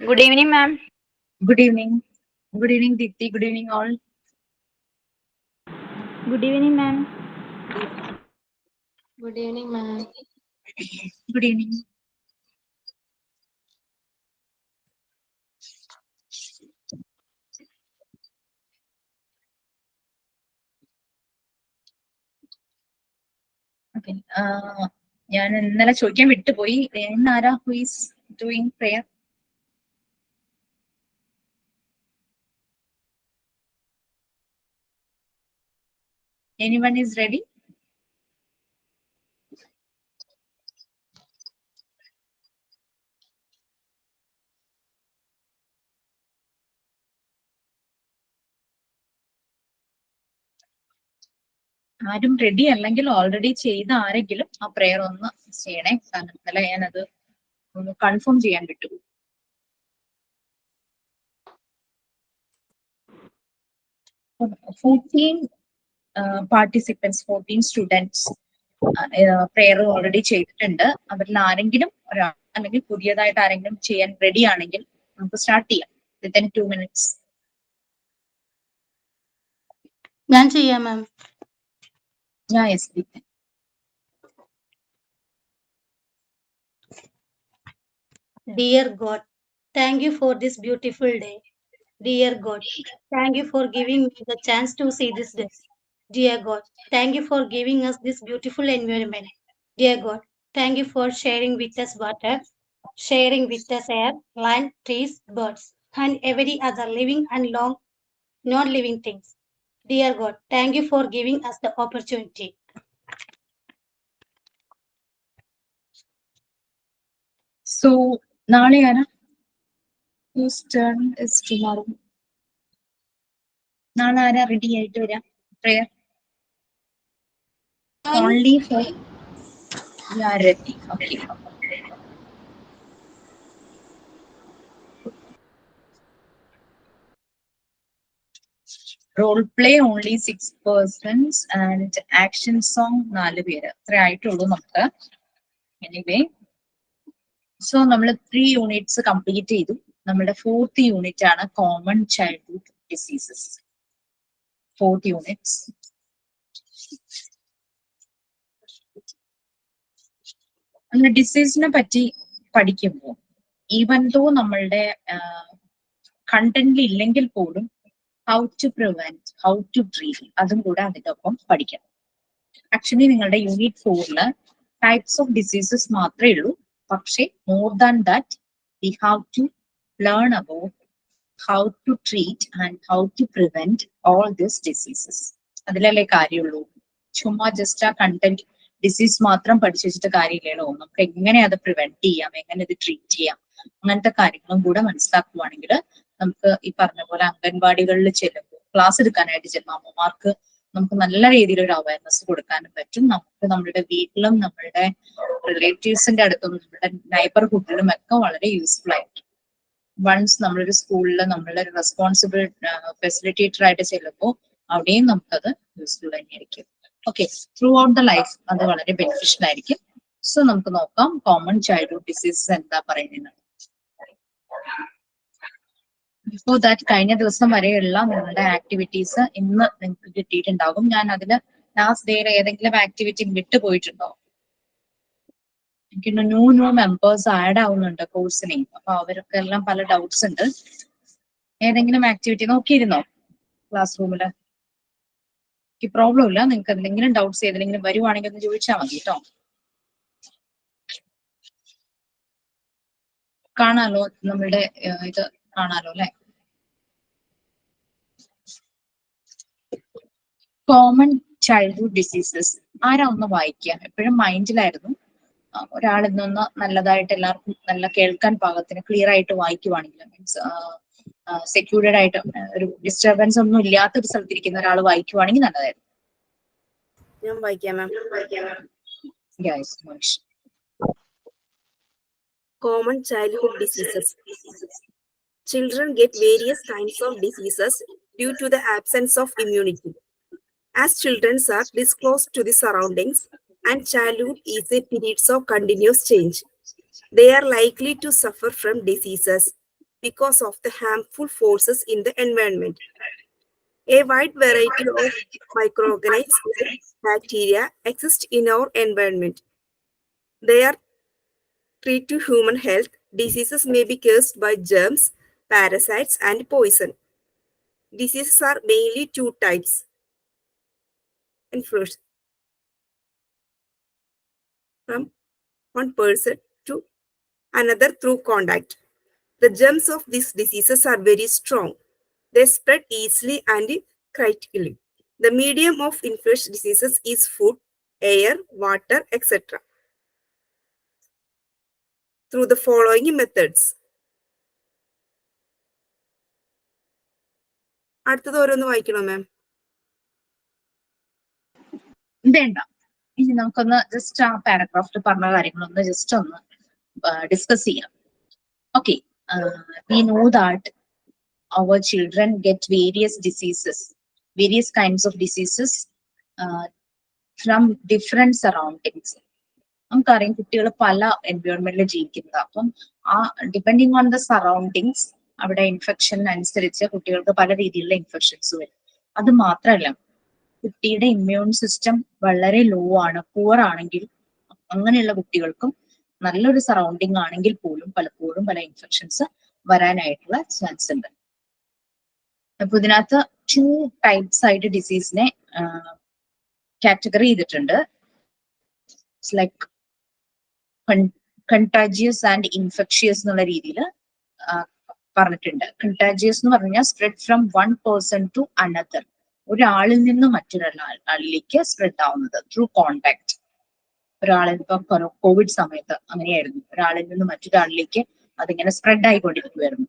Good evening, ma'am. Good evening. Good evening, Deepti. Good evening, all. Good evening, ma'am. Good evening, ma'am. Good evening. Okay. ഞാൻ ഇന്നലെ ചോദിക്കാൻ വിട്ടുപോയി. ഇന്നാരാ who is doing prayer? Anyone is ready? ആരും ready അല്ലെങ്കിൽ already ചെയ്ത ആരെങ്കിലും ആ prayer ഒന്ന് ചെയ്യണേ. കാരണം ഇന്നലെ ഞാനത് ഒന്ന് കൺഫേം ചെയ്യാൻ വിട്ടു. 14 participants, 14 students പ്രെയർ ഓൾറെഡി ചെയ്തിട്ടുണ്ട്. അവരിൽ ആരെങ്കിലും ഒരാൾ അല്ലെങ്കിൽ പുതിയതായിട്ട് ആരെങ്കിലും ചെയ്യാൻ റെഡി ആണെങ്കിൽ നമുക്ക് സ്റ്റാർട്ട് ചെയ്യാം. Within 2 minutes. ഞാൻ ചെയ്യാം മാം. ഞാൻ S D. Dear God, thank you for this beautiful day. Dear God, thank you for giving me the chance to see this day. Dear God, thank you for giving us this beautiful environment. Dear God, thank you for sharing with us water, sharing with us air, land, trees, birds, and every other living and long non-living things. Dear God, thank you for giving us the opportunity. So, നാളെ ആരാ? Whose turn is tomorrow? നാളെ ആരാ ready ആയിട്ട് വരാം? Prayer only for Yarati. Okay. Role play only 6 persons and action song 4 പേര്. അത്രേ ആയിട്ടുള്ളൂ നമുക്ക്. Anyway, so നമ്മൾ 3 യൂണിറ്റ്സ് കംപ്ലീറ്റ് ചെയ്തു. നമ്മുടെ 4th യൂണിറ്റ് ആണ് common childhood diseases. 4th units. നമ്മൾ ഡിസീസിനെ പറ്റി പഠിക്കുമ്പോൾ ഈവൻ ദോ നമ്മളുടെ കണ്ടന്റ് ഇല്ലെങ്കിൽ പോലും how to prevent, how to treat, അതും കൂടെ അതിന്റെ ഒപ്പം പഠിക്കണം. ആക്ച്വലി നിങ്ങളുടെ യൂണിറ്റ് 4 ടൈപ്സ് ഓഫ് ഡിസീസസ് മാത്രമേ ഉള്ളൂ. പക്ഷേ more than that we have to learn about how to treat and how to prevent all this diseases. അതിലല്ലേ കാര്യമുള്ളൂ. ചുമ്മാ ജസ്റ്റ് ആ കണ്ടന്റ് ഡിസീസ് മാത്രം പഠിച്ചു വെച്ചിട്ട് കാര്യമില്ലല്ലോ. നമുക്ക് എങ്ങനെ അത് പ്രിവെന്റ് ചെയ്യാം, എങ്ങനെ ഇത് ട്രീറ്റ് ചെയ്യാം, അങ്ങനത്തെ കാര്യങ്ങളും കൂടെ മനസ്സിലാക്കുവാണെങ്കിൽ നമുക്ക് ഈ പറഞ്ഞ പോലെ അംഗൻവാടികളിൽ ചെല്ലുമ്പോൾ, ക്ലാസ് എടുക്കാനായിട്ട് ചെല്ലുമ്പോൾ അമ്മമാർക്ക് നമുക്ക് നല്ല രീതിയിൽ ഒരു അവയർനെസ് കൊടുക്കാനും പറ്റും. നമുക്ക് നമ്മുടെ വീട്ടിലും നമ്മളുടെ റിലേറ്റീവ്സിന്റെ അടുത്തും നമ്മുടെ നൈബർഹുഡിലും ഒക്കെ വളരെ യൂസ്ഫുൾ ആയിരിക്കും. വൺസ് നമ്മളൊരു സ്കൂളിൽ നമ്മളൊരു റെസ്പോൺസിബിൾ ഫെസിലിറ്റേറ്റർ ആയിട്ട് ചെല്ലുമ്പോൾ അവിടെയും നമുക്കത് യൂസ്ഫുൾ തന്നെയായിരിക്കും. Okay, through out the life അത് വളരെ ബെനിഫിഷ്യൽ ആയിരിക്കും. സോ നമുക്ക് നോക്കാം കോമൺ ചൈൽഡ്ഹുഡ് ഡിസീസസ് എന്താ പറയുന്നത്. ബിഫോർ ദാറ്റ്, കഴിഞ്ഞ ദിവസം വരെയുള്ള നിങ്ങളുടെ ആക്ടിവിറ്റീസ് ഇന്ന് നിങ്ങൾക്ക് കിട്ടിയിട്ടുണ്ടാകും. ഞാൻ അതില് ലാസ്റ്റ് ഡേയിൽ ഏതെങ്കിലും ആക്ടിവിറ്റി വിട്ടുപോയിട്ടുണ്ടോ? എനിക്ക് ന്യൂ മെമ്പേഴ്സ് ആഡ് ആവുന്നുണ്ട് കോഴ്സിനെ. അപ്പൊ അവർക്ക് എല്ലാം പല ഡൗട്ട്സ് ഉണ്ട്. ഏതെങ്കിലും ആക്ടിവിറ്റി നോക്കിയിരുന്നോ ക്ലാസ് റൂമില്? എനിക്ക് പ്രോബ്ലം ഇല്ല. നിങ്ങൾക്ക് എന്തെങ്കിലും ഡൗട്ട്സ് ഏതെങ്കിലും വരുവാണെങ്കിൽ ഒന്ന് ചോദിച്ചാൽ മതി കേട്ടോ. കാണാലോ, നമ്മളുടെ ഇത് കാണാലോ അല്ലെ? കോമൺ ചൈൽഡ്ഹുഡ് ഡിസീസസ് ആരാ ഒന്ന് വായിക്കുക? എപ്പോഴും മൈൻഡിലായിരുന്നു. ഒരാൾ ഇന്നൊന്ന് നല്ലതായിട്ട് എല്ലാവർക്കും നല്ല കേൾക്കാൻ പാകത്തിന് ക്ലിയർ ആയിട്ട് വായിക്കുവാണെങ്കിൽ, മീൻസ് സെക്യൂർഡ് ആയിട്ട് ഒരു ഡിസ്റ്റർബൻസ് ഒന്നും ഇല്ലാത്ത ഒരു സ്ഥലത്തിരിക്കുന്ന ഒരാൾ വായിക്കുവാണെങ്കിൽ നല്ലതായിരുന്നു. ഞാൻ വായിക്കാം മാം. Common childhood diseases. Children get various kinds of diseases due to the absence of immunity. As children are disclosed to the surroundings and childhood is a period of continuous change, they are likely to suffer from diseases because of the harmful forces in the environment. A wide variety of microorganisms and bacteria exist in our environment. They are threat to human health. Diseases may be caused by germs, parasites, and poison. Diseases are mainly 2 types. And first, from one person to another through contact. The germs of these diseases are very strong. They spread easily and critically. The medium of infectious diseases is food, air, water, etc. Through the following methods. അടുത്തത് ഓരോന്ന് വായിക്കണോ മാം? വേണ്ട, ഇനി നമുക്കൊന്ന് just ആ പാരഗ്രാഫിൽ പറഞ്ഞ കാര്യങ്ങളൊന്ന് just ഒന്ന് discuss ചെയ്യാം. Okay, we know that our children get various diseases, various kinds of diseases from different surroundings. നമുക്കറിയാം കുട്ടികൾ പല എൻവയോൺമെന്റിൽ ജീവിക്കുന്നത്. അപ്പം ആ ഡിപ്പെൻഡിങ് ഓൺ ദ സറൗണ്ടിങ്സ് അവിടെ ഇൻഫെക്ഷൻ അനുസരിച്ച് കുട്ടികൾക്ക് പല രീതിയിലുള്ള ഇൻഫെക്ഷൻസ് വരും. അത് മാത്രമല്ല, കുട്ടിയുടെ ഇമ്മ്യൂൺ സിസ്റ്റം വളരെ ലോ ആണ്, പുവർ ആണെങ്കിൽ അങ്ങനെയുള്ള കുട്ടികൾക്കും നല്ലൊരു സറൗണ്ടിങ് ആണെങ്കിൽ പോലും പലപ്പോഴും പല ഇൻഫെക്ഷൻസ് വരാനായിട്ടുള്ള ചാൻസ് ഉണ്ട്. അപ്പൊ ഇതിനകത്ത് 2 ടൈപ്സ് ആയിട്ട് ഡിസീസിനെ കാറ്റഗറി ചെയ്തിട്ടുണ്ട്. ലൈക്ക് കണ്ടാജിയസ് ആൻഡ് ഇൻഫെക്ഷ്യസ് എന്നുള്ള രീതിയിൽ പറഞ്ഞിട്ടുണ്ട്. കണ്ടാജിയസ് എന്ന് പറഞ്ഞാൽ spread from one person to another, ഒരാളിൽ നിന്ന് മറ്റൊരാളിലേക്ക് സ്പ്രെഡ് ആവുന്നത് ത്രൂ കോണ്ടാക്ട്. ഒരാളിൽ ഇപ്പൊ കോവിഡ് സമയത്ത് അങ്ങനെയായിരുന്നു, ഒരാളിൽ നിന്ന് മറ്റൊരാളിലേക്ക് അതിങ്ങനെ സ്പ്രെഡ് ആയിക്കൊണ്ടിരിക്കുമായിരുന്നു.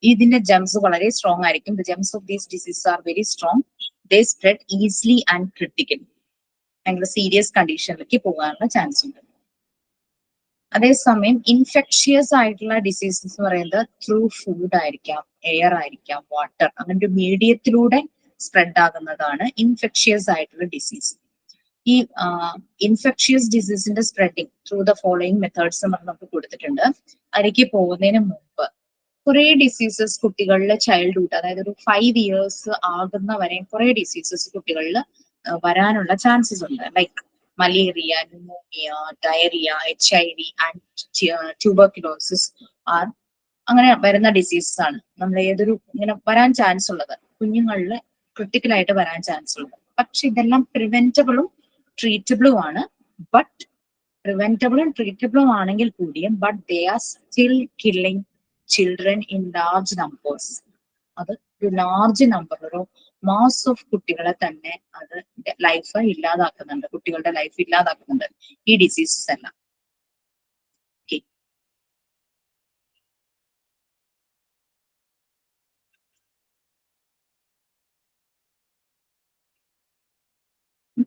ഇതിന്റെ ജംസ് വളരെ സ്ട്രോങ് ആയിരിക്കും. The germs of these disease are very strong. They spread easily and critically. ഭയങ്കര സീരിയസ് കണ്ടീഷനിലേക്ക് പോകാനുള്ള ചാൻസ് ഉണ്ട്. അതേസമയം ഇൻഫെക്ഷ്യസ് ആയിട്ടുള്ള ഡിസീസസ് എന്ന് പറയുന്നത് ത്രൂ ഫുഡ് ആയിരിക്കാം, എയർ ആയിരിക്കാം, വാട്ടർ, അങ്ങനെ ഒരു മീഡിയത്തിലൂടെ സ്പ്രെഡ് ആകുന്നതാണ് ഇൻഫെക്ഷ്യസ് ആയിട്ടുള്ള ഡിസീസ്. ഈ ഇൻഫെക്ഷ്യസ് ഡിസീസിന്റെ spreading through the following methods നമുക്ക് കൊടുത്തിട്ടുണ്ട്. അതിലേക്ക് പോകുന്നതിന് മുമ്പ് കുറെ ഡിസീസസ് കുട്ടികളിലെ ചൈൽഡ്ഹുഡ്, അതായത് ഒരു 5 years ആകുന്ന വരെ കുറെ ഡിസീസസ് കുട്ടികളിൽ വരാനുള്ള ചാൻസസ് ഉണ്ട്. Like malaria, pneumonia, diarrhoea, HIV and tuberculosis are അങ്ങനെ വരുന്ന ഡിസീസസ് ആണ് നമ്മൾ ഏതൊരു ഇങ്ങനെ വരാൻ ചാൻസ് ഉള്ളത്, കുഞ്ഞുങ്ങളിൽ ക്രിട്ടിക്കലായിട്ട് വരാൻ ചാൻസ് ഉള്ളത്. പക്ഷെ ഇതെല്ലാം പ്രിവെന്റബിളും ട്രീറ്റബിളും ആണ്. ബട്ട് പ്രിവെന്റബിളും ട്രീറ്റബിളും ആണെങ്കിൽ കൂടിയും but they are still killing children in large numbers. അത് ഒരു ലാർജ് നമ്പർ, ഒരു മാസ് ഓഫ് കുട്ടികളെ തന്നെ അത് ലൈഫ് ഇല്ലാതാക്കുന്നുണ്ട്, കുട്ടികളുടെ ലൈഫ് ഇല്ലാതാക്കുന്നുണ്ട് ഈ ഡിസീസസ് എല്ലാം.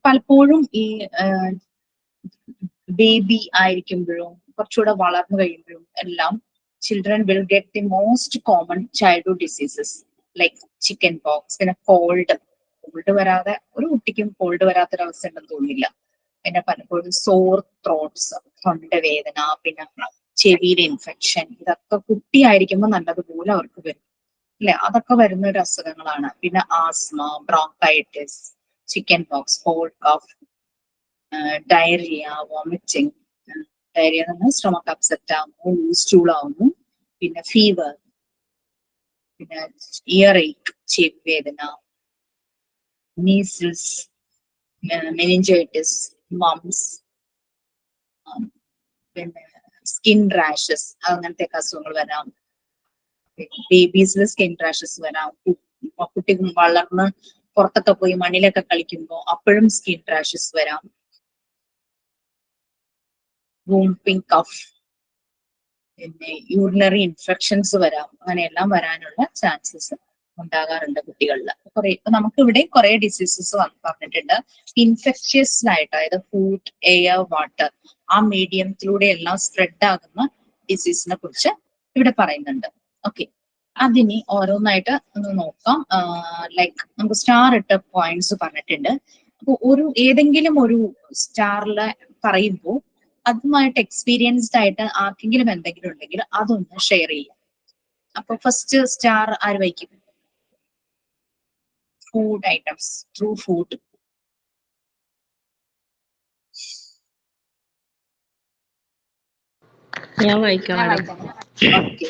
പലപ്പോഴും ഈ ബേബി ആയിരിക്കുമ്പോഴും കുറച്ചുകൂടെ വളർന്നു കഴിയുമ്പോഴും എല്ലാം children will get the most common childhood diseases like chicken pox. പിന്നെ കോൾഡ് വരാതെ ഒരു കുട്ടിക്കും കോൾഡ് വരാത്തൊരവസ്ഥ ഉണ്ടെന്ന് തോന്നുന്നില്ല. പിന്നെ പലപ്പോഴും സോർ ത്രോട്ട്സ്, തൊണ്ടവേദന, പിന്നെ ചെവിയുടെ ഇൻഫെക്ഷൻ, ഇതൊക്കെ കുട്ടിയായിരിക്കുമ്പോൾ നല്ലതുപോലെ അവർക്ക് വരും അല്ലെ, അതൊക്കെ വരുന്ന ഒരു അസുഖങ്ങളാണ്. പിന്നെ asthma, bronchitis, chicken pox, cold cough, diarrhoea, vomiting. Diarrhoea എന്ന് പറഞ്ഞാൽ സ്റ്റൊമക്ക് അപ്സെറ്റ് ആവുന്നു, ലൂസ് സ്റ്റൂൾ ആവുന്നു. പിന്നെ ഫീവർ, പിന്നെ ഇയർ ഏക്ക്, ചെവി വേദന, മീസിൽസ്, മെനിഞ്ചൈറ്റിസ്, മംസ്, പിന്നെ സ്കിൻ റാഷസ്, അങ്ങനത്തെ അസുഖങ്ങൾ വരാം. ബേബീസിൽ സ്കിൻ റാഷസ് വരാം. കുട്ടി വളർന്ന് പുറത്തൊക്കെ പോയി മണ്ണിലൊക്കെ കളിക്കുമ്പോൾ അപ്പോഴും സ്കിൻ റാഷസ് വരാം. വൂംപിംഗ് കഫ്, പിന്നെ യൂറിനറി ഇൻഫെക്ഷൻസ് വരാം. അങ്ങനെയെല്ലാം വരാനുള്ള ചാൻസസ് ഉണ്ടാകാറുണ്ട് കുട്ടികളിൽ. ഇപ്പൊ നമുക്ക് ഇവിടെ കുറെ ഡിസീസസ് പറഞ്ഞിട്ടുണ്ട്. ഇൻഫെക്ഷ്യസ് ആയിട്ട്, അതായത് ഫുഡ്, എയർ, വാട്ടർ, ആ മീഡിയത്തിലൂടെ എല്ലാം സ്പ്രെഡ് ആകുന്ന ഡിസീസിനെ കുറിച്ച് ഇവിടെ പറയുന്നുണ്ട്. ഓക്കെ, അതിനി ഓരോന്നായിട്ട് ഒന്ന് നോക്കാം. ലൈക്ക് നമുക്ക് സ്റ്റാർ ഇട്ട പോയിന്റ്സ് പറഞ്ഞിട്ടുണ്ട്. അപ്പൊ ഏതെങ്കിലും ഒരു സ്റ്റാറില് പറയുമ്പോൾ അതുമായിട്ട് എക്സ്പീരിയൻസ്ഡ് ആയിട്ട് ആർക്കെങ്കിലും എന്തെങ്കിലും ഉണ്ടെങ്കിൽ അതൊന്ന് ഷെയർ ചെയ്യാം. അപ്പൊ ഫസ്റ്റ് സ്റ്റാർ ആര് വയ്ക്കും? Food items, through food. ഞാൻ വായിക്കാം. ഓക്കെ,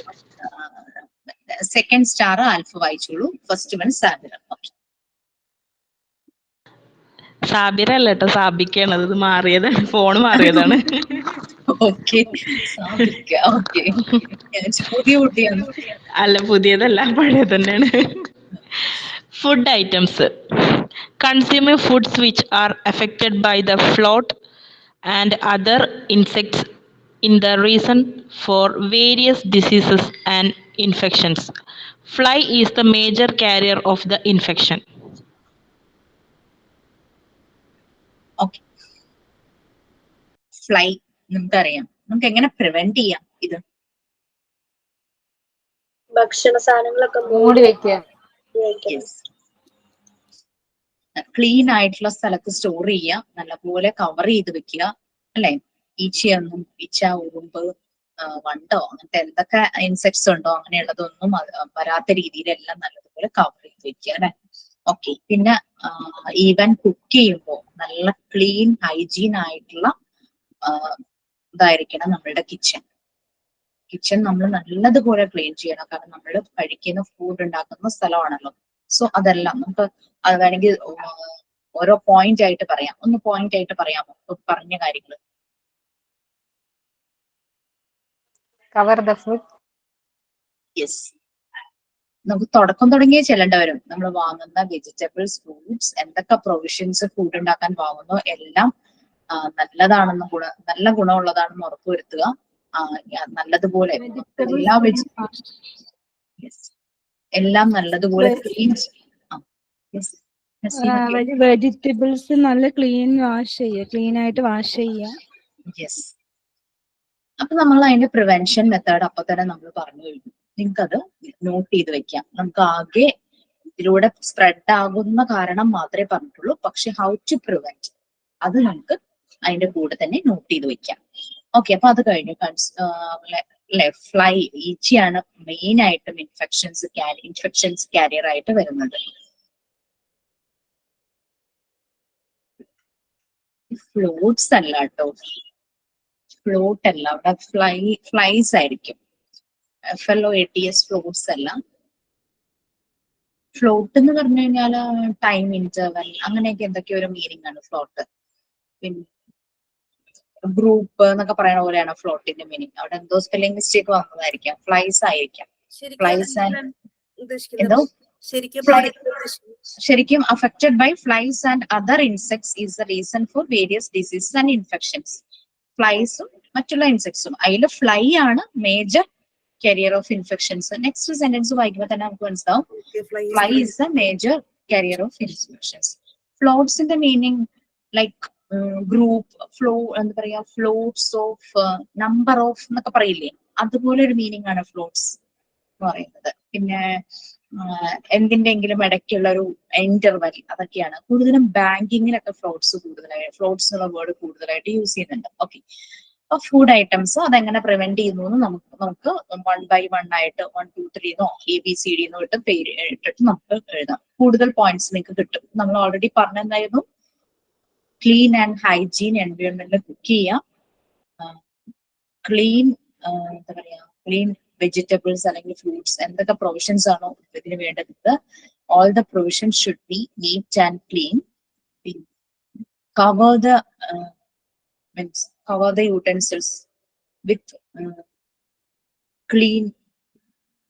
സെക്കൻഡ് സ്റ്റാർ ആൽഫ വായിച്ചോളൂ. First one Sabira. സാബിറ അല്ല കേട്ടോ, സാബിക്കാണ്. അത് മാറിയതാണ്, ഫോൺ മാറിയതാണ്. ഓക്കെ, പുതിയ കുട്ടിയാണ്. അല്ല, പുതിയതല്ല, പഴയ തന്നെയാണ്. Food items. Consumer foods which are affected by the float and other insects in the reason for various diseases and infections. Fly is the major carrier of the infection. Okay, fly നമുക്കറിയാം. നമുക്ക് എങ്ങനെ prevent ചെയ്യാം ഇത്? ഭക്ഷണ സാധനങ്ങളൊക്കെ മൂടി വെക്കുക. Clean ആയിട്ടുള്ള സ്ഥലത്ത് സ്റ്റോർ ചെയ്യുക, നല്ലപോലെ കവർ ചെയ്ത് വെക്കുക അല്ലെ. ഈച്ച, ഉറുമ്പ്, വണ്ടോ അങ്ങനത്തെ എന്തൊക്കെ ഇൻസെക്ട്സ് ഉണ്ടോ അങ്ങനെയുള്ളതൊന്നും വരാത്ത രീതിയിലെല്ലാം നല്ലതുപോലെ കവർ ചെയ്ത് വെക്കുക അല്ലെ. ഓക്കെ, പിന്നെ ഈവൻ കുക്ക് ചെയ്യുമ്പോൾ നല്ല ക്ലീൻ ഹൈജീൻ ആയിട്ടുള്ള ഇതായിരിക്കണം നമ്മളുടെ കിച്ചൺ നമ്മൾ നല്ലതുപോലെ ക്ലീൻ ചെയ്യണം. കാരണം നമ്മൾ കഴിക്കുന്ന ഫുഡ് ഉണ്ടാക്കുന്ന സ്ഥലമാണല്ലോ. സോ അതെല്ലാം നമുക്ക് അത് വേണമെങ്കിൽ ഓരോ പോയിന്റ് ആയിട്ട് പറയാം. ഒന്ന് പോയിന്റ് ആയിട്ട് പറയാമോ പറഞ്ഞ കാര്യങ്ങൾ? Cover the food. യെസ്, നമുക്ക് തുടങ്ങിയേ ചെല്ലേണ്ട വരും. നമ്മൾ വാങ്ങുന്ന വെജിറ്റബിൾസ്, ഫ്രൂട്ട്സ്, എന്തൊക്കെ പ്രൊവിഷൻസ് ഫുഡ് ഉണ്ടാക്കാൻ വാങ്ങുന്നോ എല്ലാം നല്ലതാണെന്നും നല്ല ഗുണമുള്ളതാണെന്ന് ഉറപ്പുവരുത്തുക. നല്ലതുപോലെ എല്ലാം നല്ലതുപോലെ ക്ലീൻ. വെജിറ്റബിൾസ് നല്ല ക്ലീൻ ആയിട്ട് വാഷ് ചെയ്യുക. യെസ്. അപ്പൊ നമ്മൾ അതിന്റെ പ്രിവെൻഷൻ മെത്തേഡ് അപ്പൊ തന്നെ നമ്മൾ പറഞ്ഞു കഴിഞ്ഞു. നിങ്ങൾക്ക് അത് നോട്ട് ചെയ്ത് വെക്കാം. നമുക്ക് ആകെ ഇതിലൂടെ സ്പ്രെഡ് ആകുന്ന കാരണം മാത്രമേ പറഞ്ഞിട്ടുള്ളൂ, പക്ഷെ ഹൗ ടു പ്രിവെന്റ് അത് നമുക്ക് അതിന്റെ കൂടെ തന്നെ നോട്ട് ചെയ്ത് വെക്കാം. ഓക്കെ, അപ്പൊ അത് കഴിഞ്ഞു. ഫ്ലൈ, ഈച്ചയാണ് മെയിൻ ആയിട്ടും ഇൻഫെക്ഷൻസ് കാരിയർ ആയിട്ട് വരുന്നത്. ഫ്ലോട്ട്സ് അല്ല കേട്ടോ, ഫ്ലോട്ട് അല്ല, അവിടെ ഫ്ലൈസ് ആയിരിക്കും. FLOATS ഫ്ലോട്ട്സ് അല്ല. ഫ്ലോട്ട് എന്ന് പറഞ്ഞു കഴിഞ്ഞാൽ ടൈം ഇന്റർവെൽ അങ്ങനെയൊക്കെ എന്തൊക്കെയോ ഒരു മീനിങ് ആണ് ഫ്ലോട്ട്. പിന്നെ ഗ്രൂപ്പ് എന്നൊക്കെ പറയുന്ന പോലെയാണ് ഫ്ലോട്ടിന്റെ മീനിങ്. അവിടെ എന്തോ സ്പെല്ലിംഗ് മിസ്റ്റേക്ക് വന്നതായിരിക്കാം. ഫ്ലൈസ് ആയിരിക്കാം. ഫ്ലൈസ് എന്തോ ശരിക്കും affected by flies and other insects is the reason for various diseases and infections. ഫ്ലൈസും മറ്റുള്ള ഇൻസെക്ട്സും, അതിൽ ഫ്ലൈ ആണ് major carrier of infections. Next sentence വായിക്കുമ്പോൾ തന്നെ നമുക്ക് മനസ്സിലാവും fly is a major carrier of infections. ഫ്ലോട്ട്സിന്റെ മീനിങ് ലൈക്ക് ഗ്രൂപ്പ്, എന്താ പറയാ, ഫ്ലോട്ട്സ് ഓഫ്, നമ്പർ ഓഫ് എന്നൊക്കെ പറയില്ലേ, അതുപോലെ ഒരു മീനിങ് ആണ് ഫ്ലോട്ട്സ് എന്ന് പറയുന്നത്. പിന്നെ എന്തിന്റെങ്കിലും ഇടയ്ക്കുള്ള ഒരു ഇന്റർവെൽ, അതൊക്കെയാണ് കൂടുതലും ബാങ്കിങ്ങിലൊക്കെ ഫ്ലോട്ട്സ് എന്നുള്ള വേർഡ് കൂടുതലായിട്ട് യൂസ് ചെയ്യുന്നുണ്ട്. ഓക്കെ, അപ്പൊ ഫുഡ് ഐറ്റംസ് അതെങ്ങനെ പ്രിവെന്റ് ചെയ്യുന്നു എന്ന് നമുക്ക് 1 by 1 ആയിട്ട് 1, 2, 3 ABCD ഇട്ട് പേര് ഇട്ടിട്ട് നമുക്ക് എഴുതാം. കൂടുതൽ പോയിന്റ്സ് നിങ്ങൾക്ക് കിട്ടും. നമ്മൾ ഓൾറെഡി പറഞ്ഞെന്തായിരുന്നു, ക്ലീൻ ആൻഡ് ഹൈജീൻ എൻവയോൺമെന്റിൽ കുക്ക് ചെയ്യാം, ക്ലീൻ എന്താ പറയാ, ക്ലീൻ വെജിറ്റബിൾസ് അല്ലെങ്കിൽ ഫ്രൂട്ട്സ്, എന്തൊക്കെ പ്രൊവിഷൻസ് ആണോ ഇതിന് വേണ്ടത്, all the provisions should be neat and clean. Cover the utensils with clean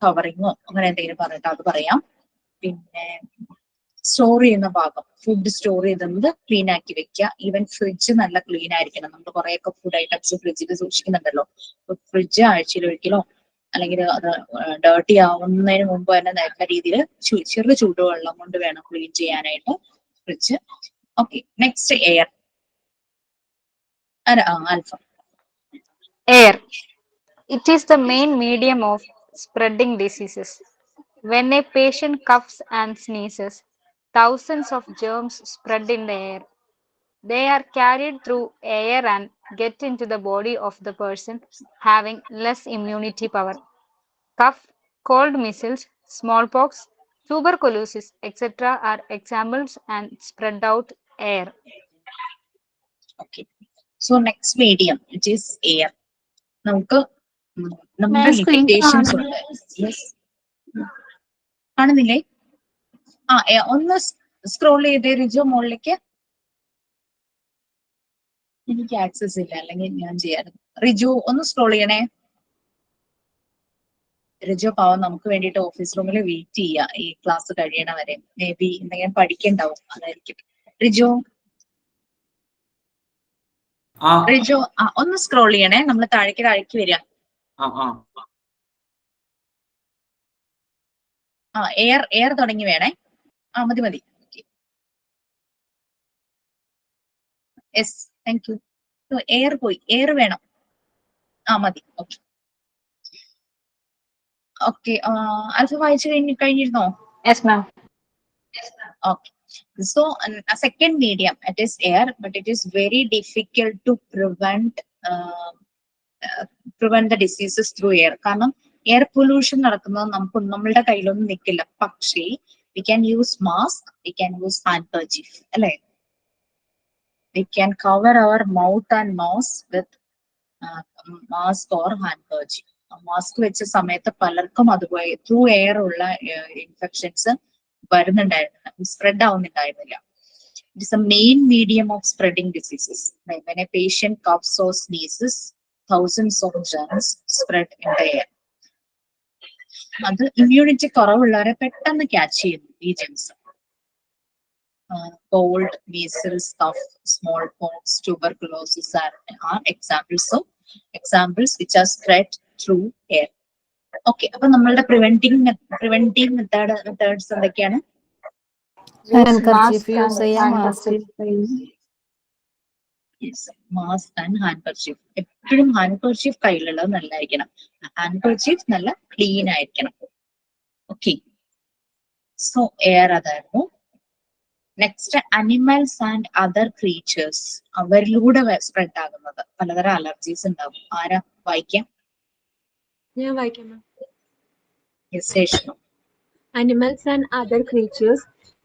കവറിങ്ങോ അങ്ങനെ എന്തെങ്കിലും പറഞ്ഞിട്ട് അത് പറയാം. പിന്നെ സ്റ്റോർ ചെയ്യുന്ന ഭാഗം, ഫുഡ് സ്റ്റോർ ചെയ്തത് ക്ലീൻ ആക്കി വെക്കുക. ഈവൻ ഫ്രിഡ്ജ് നല്ല ക്ലീൻ ആയിരിക്കണം. നമ്മൾ കുറെയൊക്കെ ഫുഡ് ഐറ്റംസ് ഫ്രിഡ്ജിൽ സൂക്ഷിക്കുന്നുണ്ടല്ലോ. ഫ്രിഡ്ജ് ആഴ്ചയിൽ ഒരിക്കലോ അല്ലെങ്കിൽ അത് ഡേർട്ടി ആവുന്നതിന് മുമ്പ് തന്നെ നല്ല രീതിയിൽ ചെറു ചൂടുവെള്ളം കൊണ്ട് വേണം ക്ലീൻ ചെയ്യാനായിട്ട് fridge. Okay, next air. Alpha. Air. It is the main medium of spreading diseases. When a patient coughs and sneezes, thousands of germs spread in the air. They are carried through air and get into the body of the person having less immunity power. Cough, cold measles, smallpox, tuberculosis, etc. are examples and spread out air. Okay. So next medium, it is air. നമുക്ക് നമ്മുടെ limitations ഉണ്ട്. Yes, കാണുന്നില്ലേ? ഒന്ന് scroll ചെയ്തേ റിജോ മുകളിലേക്ക്. എനിക്ക് access ഇല്ല, അല്ലെങ്കിൽ ഞാൻ ചെയ്യാറ്. റിജു ഒന്ന് സ്ക്രോൾ ചെയ്യണേ. റിജു പാവം നമുക്ക് വേണ്ടിയിട്ട് ഓഫീസ് റൂമിൽ വെയിറ്റ് ചെയ്യുക ഈ ക്ലാസ് കഴിയണ വരെ. മേ ബി എന്തെങ്കിലും പഠിക്കണ്ടാവും, അതായിരിക്കും. റിജു ഒന്ന് സ്ക്രോൾ ചെയ്യണേ. നമ്മൾ താഴേക്ക് വരിക. എയർ തുടങ്ങി വേണേ. മതി. Yes, thank you. എയർ പോയി, എയർ വേണം. മതി. Okay okay. ആൽഫ വായിച്ചു കഴിഞ്ഞിരുന്നോ? Yes, ma'am. Okay. So second medium, it is air, but it is very difficult to prevent the diseases through air. കാരണം എയർ പൊല്യൂഷൻ നടക്കുന്നത് നമ്മളുടെ കയ്യിലൊന്നും നിൽക്കില്ല. പക്ഷേ we can use mask, we can use handkerchief, അല്ലേ? We can cover our mouth and nose with mask or handkerchief. Mask വെച്ച സമയത്ത് പലർക്കും അതുപോലെ ത്രൂ എയർ ഉള്ള ഇൻഫെക്ഷൻസ് വരുന്നുണ്ടായിരുന്നില്ല, സ്പ്രെഡ് ആവുന്നുണ്ടായിരുന്നില്ല. It is a main medium of spreading diseases. When a patient coughs or sneezes, thousands of germs spread in the air. അത് immunity കുറവുള്ളവരെ പെട്ടെന്ന് ക്യാച്ച് ചെയ്യുന്നു ഈ germs. Cold, measles, cough, small pox, tuberculosis are examples which are spread through air. Okay, അപ്പൊ നമ്മളുടെ preventing methods എന്തൊക്കെയാണ്? Handkerchief use ചെയ്യാം, mask mask and handkerchief. എപ്പോഴും ഹാൻഡ്കർച്ചീഫ് കയ്യിലുള്ളത് നല്ലതായിരിക്കണം. ഹാൻഡ്കർച്ചീഫ് നല്ല ക്ലീൻ ആയിരിക്കണം. ഓക്കെ, സോ എയർ അതായിരുന്നു. Next, animals and other creatures. അവരിലൂടെ സ്പ്രെഡ് ആകുന്നത് പലതരം അലർജീസ് ഉണ്ടാവും. ആരാ വായിക്കാം? ഞാൻ വായിക്കാം. ശേഷം Animals and other creatures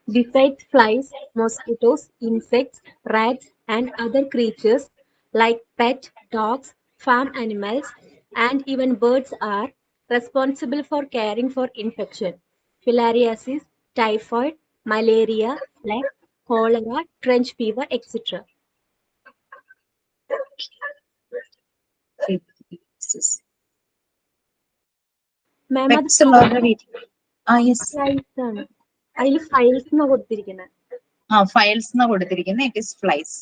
besides flies, mosquitoes, insects, rats, and other creatures like pet dogs, farm animals, and even birds are responsible for caring for infection. Filariasis, typhoid, malaria, plague, cholera, trench fever, etc. Ma'am, അത് pets ഉള്ളവരുടെ വീട്ടിൽ flies ആണ്. അതിൽ files എന്നാ കൊടുത്തിരിക്കുന്നത്. Files എന്നാ കൊടുത്തിരിക്കുന്നത്. It is flies.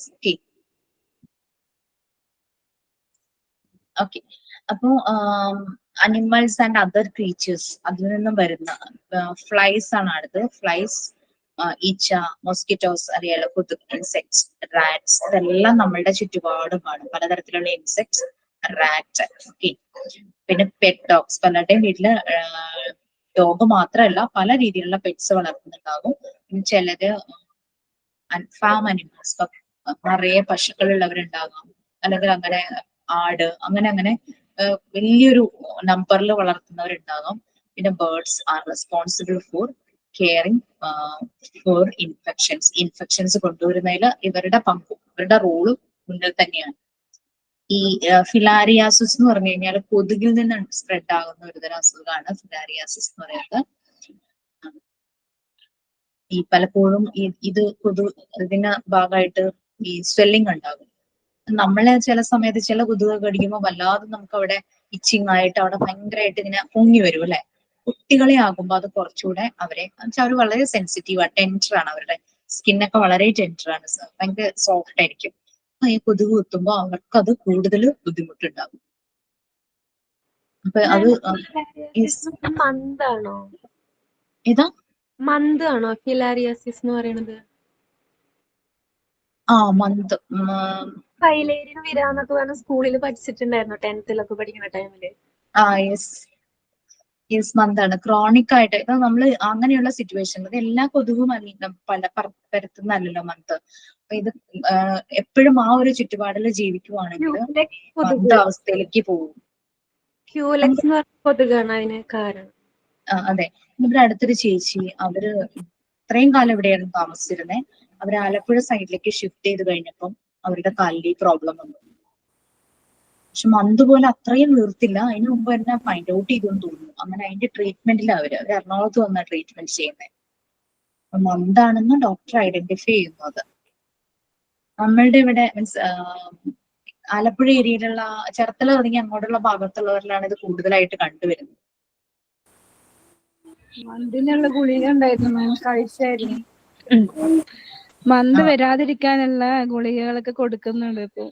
Okay, അപ്പോ അനിമൽസ് ആൻഡ് അതർ ക്രീച്ചേഴ്സ്, അതിൽ നിന്നും വരുന്ന ഫ്ലൈസ് ആണ് അടുത്ത്. ഫ്ലൈസ്, ഈച്ച, മോസ്കിറ്റോസ് അറിയാലോ, കൊതുക്, ഇൻസെക്ട്സ്, റാറ്റ്സ്, ഇതെല്ലാം നമ്മളുടെ ചുറ്റുപാടും കാണും. പലതരത്തിലുള്ള ഇൻസെക്ട്സ്, റാറ്റ്. ഓക്കെ, പിന്നെ പെറ്റ് ഡോഗ്സ്. പലരുടെയും വീട്ടില് ഡോഗ് മാത്രമല്ല പല രീതിയിലുള്ള പെറ്റ്സ് വളർത്തുന്നുണ്ടാകും. പിന്നെ ചിലര് ഫാം അനിമൽസ്, നിറയെ പശുക്കളുള്ളവരുണ്ടാകാം, അല്ലെങ്കിൽ അങ്ങനെ ആട്, അങ്ങനെ വലിയൊരു നമ്പറിൽ വളർത്തുന്നവരുണ്ടാകാം. പിന്നെ birds are responsible for caring for infections കൊണ്ടുവരുന്നതിൽ ഇവരുടെ പങ്കും ഇവരുടെ റോളും മുന്നിൽ തന്നെയാണ്. ഈ ഫിലാരിയാസിസ് എന്ന് പറഞ്ഞു കഴിഞ്ഞാൽ കൊതുകിൽ നിന്ന് സ്പ്രെഡ് ആകുന്ന ഒരുതരം അസുഖമാണ് ഫിലാരിയാസിസ് എന്ന് പറയുന്നത്. ഈ പലപ്പോഴും ഇത് ഇതിന്റെ ഭാഗമായിട്ട് ഈ സ്വെല്ലിംഗ് ഉണ്ടാകും. നമ്മളെ ചില സമയത്ത് ചില കൊതുക് കടിക്കുമ്പോൾ വല്ലാതെ നമുക്ക് അവിടെ ഇച്ചിങ് ആയിട്ട് അവിടെ ഭയങ്കരമായിട്ട് ഇങ്ങനെ പൊങ്ങി വരും അല്ലെ. കുട്ടികളെ ആകുമ്പോൾ അത് കുറച്ചുകൂടെ അവരെ അവർ വളരെ സെൻസിറ്റീവ്, ടെൻഡറാണ്, അവരുടെ സ്കിന്നൊക്കെ വളരെ ടെൻഡറാണ്, ഭയങ്കര സോഫ്റ്റ് ആയിരിക്കും. ഈ കൊതുക് കുത്തുമ്പോൾ അവർക്ക് അത് കൂടുതൽ ബുദ്ധിമുട്ടുണ്ടാകും. അപ്പൊ അത് മന്താണോ? ഏതാ മന്താണോ ഫിലാരിയാസിസ് എന്ന് പറയുന്നത്? മന്ത് ഫൈലേരിയൻ വരാന്നൊക്കെ പറഞ്ഞ സ്കൂളിൽ പഠിച്ചിട്ടുണ്ടായിരുന്നു 10th പഠിക്കുന്ന ടൈമില്. യെസ്, മന്താണ് ക്രോണിക് ആയിട്ട്. ഇത് നമ്മൾ അങ്ങനെയുള്ള സിറ്റുവേഷൻ, ഇത് എല്ലാ കൊതുകും പല പരത്തുന്നല്ലോ മന്ത്. അപ്പൊ ഇത് എപ്പോഴും ആ ഒരു ചുറ്റുപാടിൽ ജീവിക്കുവാണെങ്കിൽ മന്ത് അവസ്ഥയിലേക്ക് പോകും. ക്യൂലെക്സ് എന്ന് പറഞ്ഞ കൊതുകാണ് അതിന് കാരണം. അതെ, ഇവിടെ അടുത്തൊരു ചേച്ചി, അവര് ഇത്രയും കാലം ഇവിടെയാണ് താമസിച്ചിരുന്നത്. അവർ ആലപ്പുഴ സൈഡിലേക്ക് ഷിഫ്റ്റ് ചെയ്ത് കഴിഞ്ഞപ്പം അവരുടെ കാലിൽ പ്രോബ്ലം വന്നു. പക്ഷെ മന്ത് പോലെ അത്രയും വീർത്തില്ല. അതിന് മുമ്പ് തന്നെ ഫൈൻഡ് ഔട്ട് ചെയ്തെന്ന് തോന്നുന്നു. അങ്ങനെ അതിന്റെ ട്രീറ്റ്മെന്റിൽ അവര് എറണാകുളത്ത് വന്ന ട്രീറ്റ്മെന്റ് ചെയ്യുന്നത്. മന്താണെന്ന് ഡോക്ടർ ഐഡന്റിഫൈ ചെയ്യുന്നത്. നമ്മളുടെ ഇവിടെ മീൻസ് ആലപ്പുഴ ഏരിയയിലുള്ള ചേർത്തല തുടങ്ങി അങ്ങോട്ടുള്ള ഭാഗത്തുള്ളവരിലാണ് ഇത് കൂടുതലായിട്ട് കണ്ടുവരുന്നത്. മന്തിനുള്ള ഗുളിക ഉണ്ടായിരുന്നു, കഴിച്ചായിരുന്നു. മന്ത് വരാതിരിക്കാനുള്ള ഗുളികകളൊക്കെ കൊടുക്കുന്നുണ്ട് ഇപ്പൊ.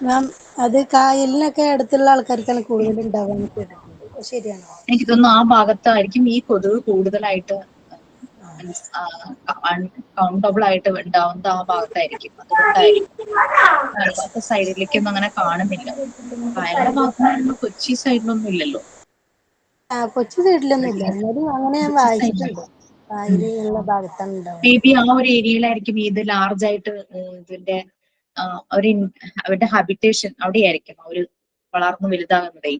മാം, അത് കായലിനൊക്കെ അടുത്തുള്ള ആൾക്കാർക്കാണ് കൂടുതൽ ഉണ്ടാവാൻ കേട്ടിട്ടുണ്ട്. ശരിയാണോ? എനിക്ക് തോന്നുന്നു ആ ഭാഗത്തായിരിക്കും ഈ കൊതുക് കൂടുതലായിട്ട് കൗണ്ടബിൾ ആയിട്ട് ഉണ്ടാവുന്നത് ആ ഭാഗത്തായിരിക്കും. അതുകൊണ്ടായിരിക്കും അല്ലാത്ത സൈഡിലേക്കൊന്നും അങ്ങനെ കാണുന്നില്ല. കായലിന്റെ ഭാഗത്ത് കൊച്ചി സൈഡിലൊന്നും ഇല്ലല്ലോ. കൊച്ചി സൈഡിലൊന്നും ഇല്ല, എന്നാലും അങ്ങനെ ഞാൻ വായിച്ചിട്ടുണ്ട്. കായലുള്ള ഭാഗത്താണ് ഉണ്ടാവുക. മേ ബി ആ ഒരു ഏരിയയിലായിരിക്കും ഇത് ലാർജ് ആയിട്ട് ഇതിന്റെ അവരുടെ ഹാബിറ്റേഷൻ അവിടെയായിരിക്കും അവര് വളർന്നു വലുതാകുന്നതേ.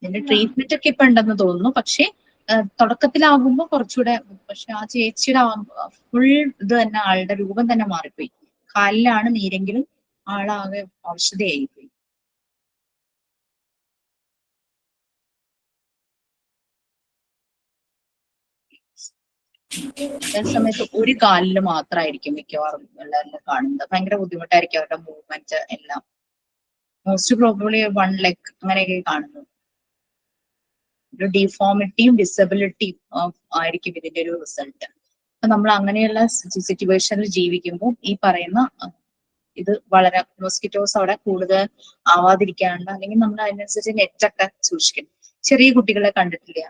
ഇതിന്റെ ട്രീറ്റ്മെന്റ് ഒക്കെ ഇപ്പൊ ഉണ്ടെന്ന് തോന്നുന്നു. പക്ഷെ തുടക്കത്തിലാകുമ്പോ കുറച്ചുകൂടെ, പക്ഷെ ആ ചേച്ചിയുടെ ഫുൾ ഇത് തന്നെ, ആളുടെ രൂപം തന്നെ മാറിപ്പോയി. കാലിലാണ് നീരെങ്കിലും ആളാകെ ഔഷധയായിപ്പോയി. അതേസമയത്ത് ഒരു കാലിൽ മാത്രമായിരിക്കും മിക്കവാറും എല്ലാവരും കാണുന്നത്. ഭയങ്കര ബുദ്ധിമുട്ടായിരിക്കും അവരുടെ മൂവ്മെന്റ് എല്ലാം. മോസ്റ്റ് പ്രോബബ്ലി 1 leg അങ്ങനെയൊക്കെ കാണുന്നു. ഒരു ഡിഫോമിറ്റിയും ഡിസബിലിറ്റിയും ആയിരിക്കും ഇതിന്റെ ഒരു റിസൾട്ട്. അപ്പൊ നമ്മൾ അങ്ങനെയുള്ള സിറ്റുവേഷനിൽ ജീവിക്കുമ്പോൾ ഈ പറയുന്ന ഇത് വളരെ മോസ്കിറ്റോസ് അവിടെ കൂടുതൽ ആവാതിരിക്കാണ്ട്, അല്ലെങ്കിൽ നമ്മൾ അതിനനുസരിച്ച് നെറ്റൊക്കെ സൂക്ഷിക്കണം. ചെറിയ കുട്ടികളെ കണ്ടിട്ടില്ലേ,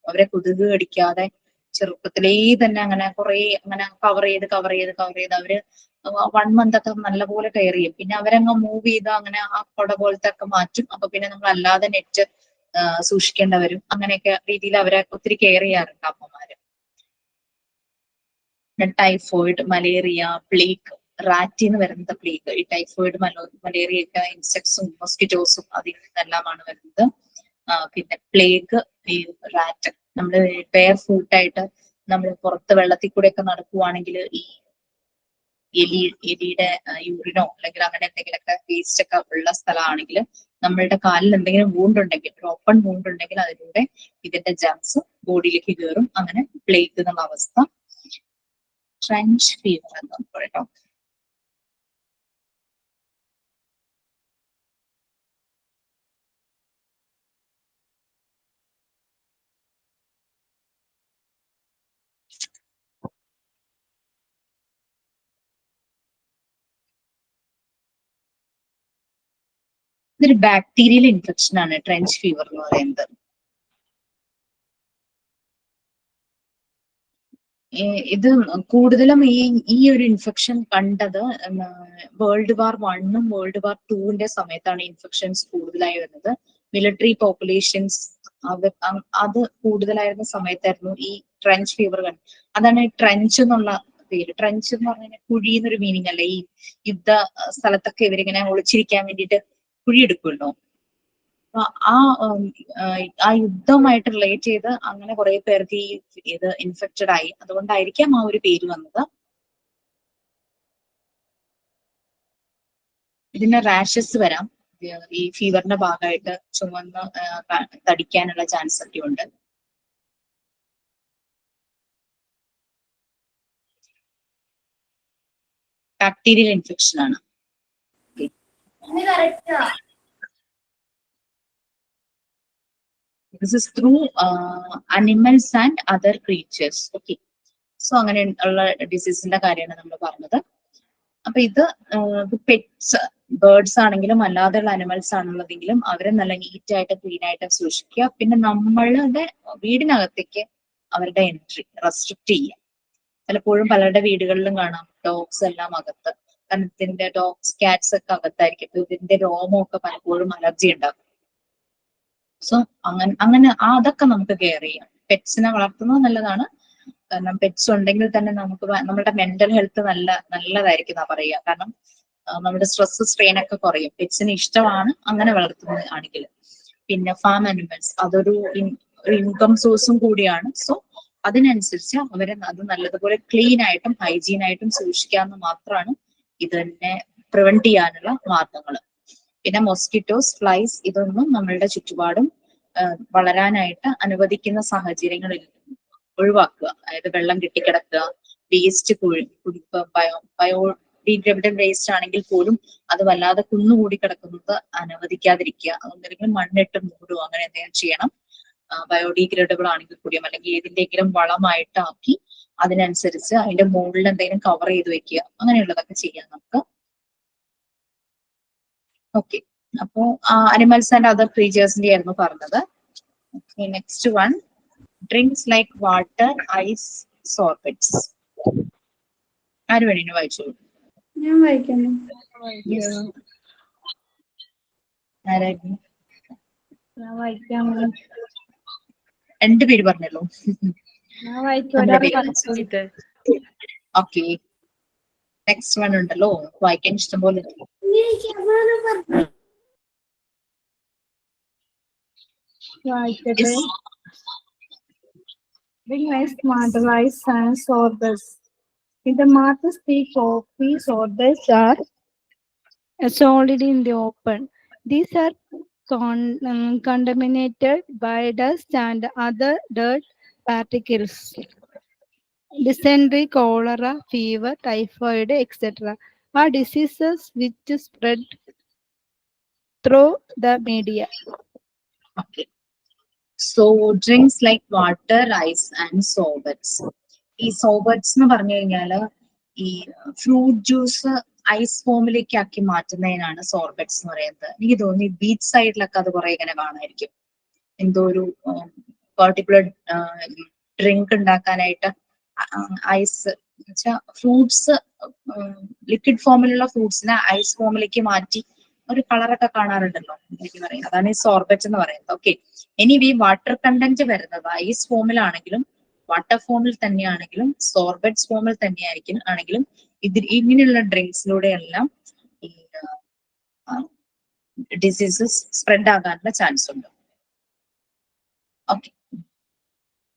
അവരെ കൊതുക് കടിക്കാതെ ചെറുപ്പത്തിലേ തന്നെ അങ്ങനെ കുറെ അങ്ങനെ കവർ ചെയ്ത് അവര് 1 month ഒക്കെ നല്ലപോലെ കെയർ ചെയ്യും. പിന്നെ അവരങ്ങ് മൂവ് ചെയ്ത് അങ്ങനെ ആ കൊട പോലത്തെ ഒക്കെ മാറ്റും. അപ്പൊ പിന്നെ നമ്മൾ അല്ലാതെ നെറ്റ് സൂക്ഷിക്കേണ്ട വരും. അങ്ങനെയൊക്കെ രീതിയിൽ അവരെ ഒത്തിരി കെയർ ചെയ്യാറുണ്ട് അമ്മമാര്. ടൈഫോയിഡ്, മലേറിയ, പ്ലേഗ്, റാറ്റിന്ന് വരുന്നത് പ്ലേഗ്. ഈ ടൈഫോയിഡ്, മലേറിയ ഒക്കെ ഇൻസെക്ട്സും മോസ്കിറ്റോസും അതിൽ നിന്നെല്ലാമാണ് വരുന്നത്. പിന്നെ പ്ലേഗ്, ഈ റാറ്റ്, നമ്മള് ബെയർ ഫൂട്ടായിട്ട് നമ്മൾ പുറത്ത് വെള്ളത്തിൽ കൂടെ ഒക്കെ നടക്കുവാണെങ്കിൽ ഈ എലിയുടെ യൂറിനോ അല്ലെങ്കിൽ അങ്ങനെ എന്തെങ്കിലുമൊക്കെ വേസ്റ്റ് ഒക്കെ ഉള്ള സ്ഥലമാണെങ്കിൽ നമ്മളുടെ കാലിൽ എന്തെങ്കിലും വൂണ്ട് ഉണ്ടെങ്കിൽ, ഒരു ഓപ്പൺ വൂണ്ട് ഉണ്ടെങ്കിൽ അതിലൂടെ ഇതിന്റെ ജംസ് ബോഡിയിലേക്ക് കയറും. അങ്ങനെ പ്ലേഗ് എന്നുള്ള അവസ്ഥ. ട്രെഞ്ച് ഫീവർ എന്ന് കേട്ടോ. ഇതൊരു ബാക്ടീരിയൽ ഇൻഫെക്ഷൻ ആണ് ട്രെഞ്ച് ഫീവർ എന്ന് പറയുന്നത്. ഇത് കൂടുതലും ഈ ഒരു ഇൻഫെക്ഷൻ കണ്ടത് World War I World War II സമയത്താണ് ഇൻഫെക്ഷൻസ് കൂടുതലായി വരുന്നത്. മിലിറ്ററി പോപ്പുലേഷൻസ് അത് കൂടുതലായിരുന്ന സമയത്തായിരുന്നു ഈ ട്രെഞ്ച് ഫീവർ കണ്ടത്. അതാണ് ട്രെഞ്ച് എന്നുള്ള പേര്. ട്രെഞ്ച് എന്ന് പറഞ്ഞാൽ കുഴി എന്നൊരു മീനിങ് അല്ല. ഈ യുദ്ധ സ്ഥലത്തൊക്കെ ഇവരിങ്ങനെ ഒളിച്ചിരിക്കാൻ വേണ്ടിയിട്ട് കുഴിയെടുക്കുമല്ലോ. ആ യുദ്ധവുമായിട്ട് റിലേറ്റ് ചെയ്ത് അങ്ങനെ കുറെ പേർക്ക് ഇത് ഇൻഫെക്റ്റഡ് ആയി. അതുകൊണ്ടായിരിക്കാം ആ ഒരു പേര് വന്നത്. ഇതിന് റാഷസ് വരാം. ഈ ഫീവറിന്റെ ഭാഗമായിട്ട് ചുമന്ന് തടിക്കാനുള്ള ചാൻസ് ഒക്കെ ഉണ്ട്. ബാക്ടീരിയൽ ഇൻഫെക്ഷൻ ആണ്. This is through animals and other creatures. Okay. So അങ്ങനെ ഉള്ള ഡിസീസിന്റെ കാര്യമാണ് നമ്മൾ പറഞ്ഞത്. അപ്പൊ ഇത് പെറ്റ്സ്, ബേർഡ്സ് ആണെങ്കിലും അല്ലാതെയുള്ള അനിമൽസ് ആണുള്ളതെങ്കിലും അവരെ നല്ല നീറ്റ് ആയിട്ട് ക്ലീൻ ആയിട്ട് സൂക്ഷിക്കുക. പിന്നെ നമ്മളുടെ വീടിനകത്തേക്ക് അവരുടെ എൻട്രി റെസ്ട്രിക്ട് ചെയ്യുക. പലപ്പോഴും പലരുടെ വീടുകളിലും കാണാം ഡോഗ്സ് എല്ലാം അകത്ത്. കാരണം ഇതിന്റെ ഡോഗ്സ്, കാറ്റ്സ് ഒക്കെ അകത്തായിരിക്കും. ഇതിന്റെ രോമമൊക്കെ പലപ്പോഴും അലർജി ഉണ്ടാക്കും. സോ അങ്ങനെ അതൊക്കെ നമുക്ക് കെയർ ചെയ്യാം. പെറ്റ്സിനെ വളർത്തുന്നത് നല്ലതാണ്. കാരണം പെറ്റ്സ് ഉണ്ടെങ്കിൽ തന്നെ നമുക്ക് നമ്മുടെ മെന്റൽ ഹെൽത്ത് നല്ലതായിരിക്കും എന്നാ പറയുക. കാരണം നമ്മുടെ സ്ട്രെസ്, സ്ട്രെയിൻ ഒക്കെ കുറയും. പെറ്റ്സിന് ഇഷ്ടമാണ് അങ്ങനെ വളർത്തുന്നത് ആണെങ്കിൽ. പിന്നെ ഫാം അനിമൽസ് അതൊരു ഇൻകം സോഴ്സും കൂടിയാണ്. സോ അതിനനുസരിച്ച് അവരെ അത് നല്ലതുപോലെ ക്ലീൻ ആയിട്ടും ഹൈജീൻ ആയിട്ടും സൂക്ഷിക്കാമെന്ന് മാത്രമാണ് ഇതിനെ പ്രിവെന്റ് ചെയ്യാനുള്ള മാർഗങ്ങൾ. പിന്നെ മോസ്കിറ്റോസ്, ഫ്ലൈസ് ഇതൊന്നും നമ്മളുടെ ചുറ്റുപാടും വളരാനായിട്ട് അനുവദിക്കുന്ന സാഹചര്യങ്ങളിൽ ഒഴിവാക്കുക. അതായത് വെള്ളം കെട്ടിക്കിടക്കുക, വേസ്റ്റ് ബയോഡിഗ്രേഡബിൾ വേസ്റ്റ് ആണെങ്കിൽ പോലും അത് വല്ലാതെ കുന്നുകൂടി കിടക്കുന്നത് അനുവദിക്കാതിരിക്കുക. അതൊന്നെങ്കിലും മണ്ണിട്ട് മൂടുക, അങ്ങനെ എന്തെങ്കിലും ചെയ്യണം. ബയോഡിഗ്രേഡബിൾ ആണെങ്കിൽ കൂടിയും അല്ലെങ്കിൽ ഏതിന്റെങ്കിലും വളമായിട്ട് ആക്കി അതിനനുസരിച്ച് അതിന്റെ മുകളിൽ എന്തെങ്കിലും കവർ ചെയ്ത് വെക്കുക. അങ്ങനെയുള്ളതൊക്കെ ചെയ്യാം നമുക്ക്. ഓക്കെ, അപ്പോ അനിമൽസ് ആൻഡ് അതർ ക്രീച്ചേഴ്സിന്റെ ആയിരുന്നു പറഞ്ഞത്. Next one, drinks like water, ice, sorbets. ആര് വേണേലും വായിച്ചോളൂ. ഞാൻ വായിക്കുന്നു. ആരായിരുന്നു? ഞാൻ വായിക്കാം. 2 പേര് പറഞ്ഞല്ലോ. ഞാൻ വായിക്കാം. ഓക്കെ, നെക്സ്റ്റ് വൺ ഉണ്ടല്ലോ, വായിക്കാൻ ഇഷ്ടം പോലെ. വായിക്കട്ടെ. Nice water, ice, and sorbets. In the Martha's tea, coffee, sorbets are solid in the open. These are contaminated by dust and other dirt particles. Dysentery, cholera, fever, typhoid, etc. are diseases which spread through the media. Okay. So drinks like water, ice and sorbets. ഈ സോബറ്റ്സ് എന്ന് പറഞ്ഞു കഴിഞ്ഞാല് ഈ fruit juice ice ഫോമിലേക്ക് ആക്കി മാറ്റുന്നതിനാണ് സോർബറ്റ്സ് എന്ന് പറയുന്നത്. എനിക്ക് തോന്നി ബീച്ച് സൈഡിലൊക്കെ അത് കുറെ ഇങ്ങനെ കാണായിരിക്കും. എന്തോ ഒരു പെർട്ടിക്കുലർ ഡ്രിങ്ക് ഉണ്ടാക്കാനായിട്ട് ഐസ് വെച്ചാൽ ഫ്രൂട്ട്സ് ലിക്വിഡ് ഫോമിലുള്ള ഫ്രൂട്ട്സിനെ ഐസ് ഫോമിലേക്ക് മാറ്റി ഒരു കളറൊക്കെ കാണാറുണ്ടല്ലോ, എനിക്ക് പറയാം. അതാണ് ഈ സോർബറ്റ് എന്ന് പറയുന്നത്. ഓക്കെ, എനിവേ വാട്ടർ കണ്ടന്റ് വരുന്നത് ഐസ് ഫോമിലാണെങ്കിലും വാട്ടർ ഫോമിൽ തന്നെയാണെങ്കിലും സോർബറ്റ്സ് ഫോമിൽ ആണെങ്കിലും ഇങ്ങനെയുള്ള ഡ്രിങ്ക്സിലൂടെ എല്ലാം ഈ ഡിസീസസ് സ്പ്രെഡ് ആകാനുള്ള ചാൻസ് ഉണ്ട്. ഓക്കെ,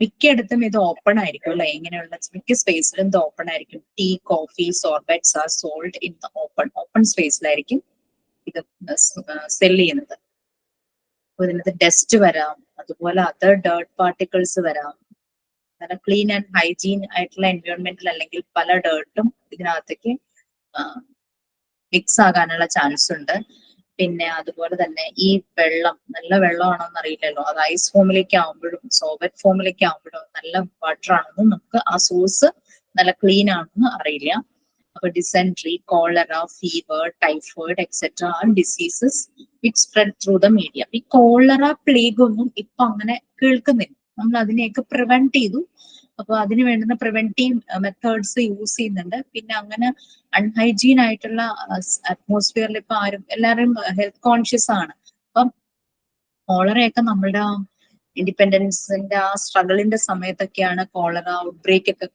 മിക്കയിടത്തും ഇത് ഓപ്പൺ ആയിരിക്കും അല്ലെ, ഇങ്ങനെയുള്ള മിക്ക സ്പേസിലും ഇത് ഓപ്പൺ ആയിരിക്കും. Tea, coffee, sorbets are sold in the open സ്പേസിലായിരിക്കും ഇത് സെൽ ചെയ്യുന്നത്. ഇതിനകത്ത് ഡസ്റ്റ് വരാം, അതുപോലെ അതർ ഡേർട്ട് പാർട്ടിക്കിൾസ് വരാം. അങ്ങനെ ക്ലീൻ ആൻഡ് ഹൈജീൻ ആയിട്ടുള്ള എൻവയോൺമെന്റിൽ അല്ലെങ്കിൽ പല ഡേർട്ടും ഇതിനകത്തേക്ക് മിക്സ് ആകാനുള്ള ചാൻസ് ഉണ്ട്. പിന്നെ അതുപോലെ തന്നെ ഈ വെള്ളം നല്ല വെള്ളമാണോ എന്ന് അറിയില്ലല്ലോ, അത് ഐസ് ഫോമിലേക്ക് ആകുമ്പോഴും സോബറ്റ് ഫോമിലേക്ക് ആകുമ്പോഴും നല്ല വാട്ടർ ആണെന്നും നമുക്ക് ആ സോഴ്സ് നല്ല ക്ലീൻ ആണെന്ന് അറിയില്ല. അപ്പൊ dysentery, cholera, fever, typhoid etcetera are diseases which spread through the media. ഈ കോളറ, പ്ലേഗ് ഒന്നും ഇപ്പൊ അങ്ങനെ കേൾക്കുന്നില്ല. നമ്മൾ അതിനെയൊക്കെ പ്രിവെന്റ് ചെയ്തു. അപ്പൊ അതിന് വേണ്ടുന്ന പ്രിവെന്റീവ് മെത്തേഡ്സ് യൂസ് ചെയ്യുന്നുണ്ട്. പിന്നെ അങ്ങനെ അൺഹൈജീൻ ആയിട്ടുള്ള അറ്റ്മോസ്ഫിയറിൽ ഇപ്പൊ എല്ലാവരും ഹെൽത്ത് കോൺഷ്യസ് ആണ്. അപ്പം കോളറയൊക്കെ നമ്മളുടെ ഇൻഡിപെൻഡൻസിന്റെ ആ സ്ട്രഗിളിന്റെ സമയത്തൊക്കെയാണ് കോളറ ഔട്ട് ബ്രേക്ക് ഒക്കെ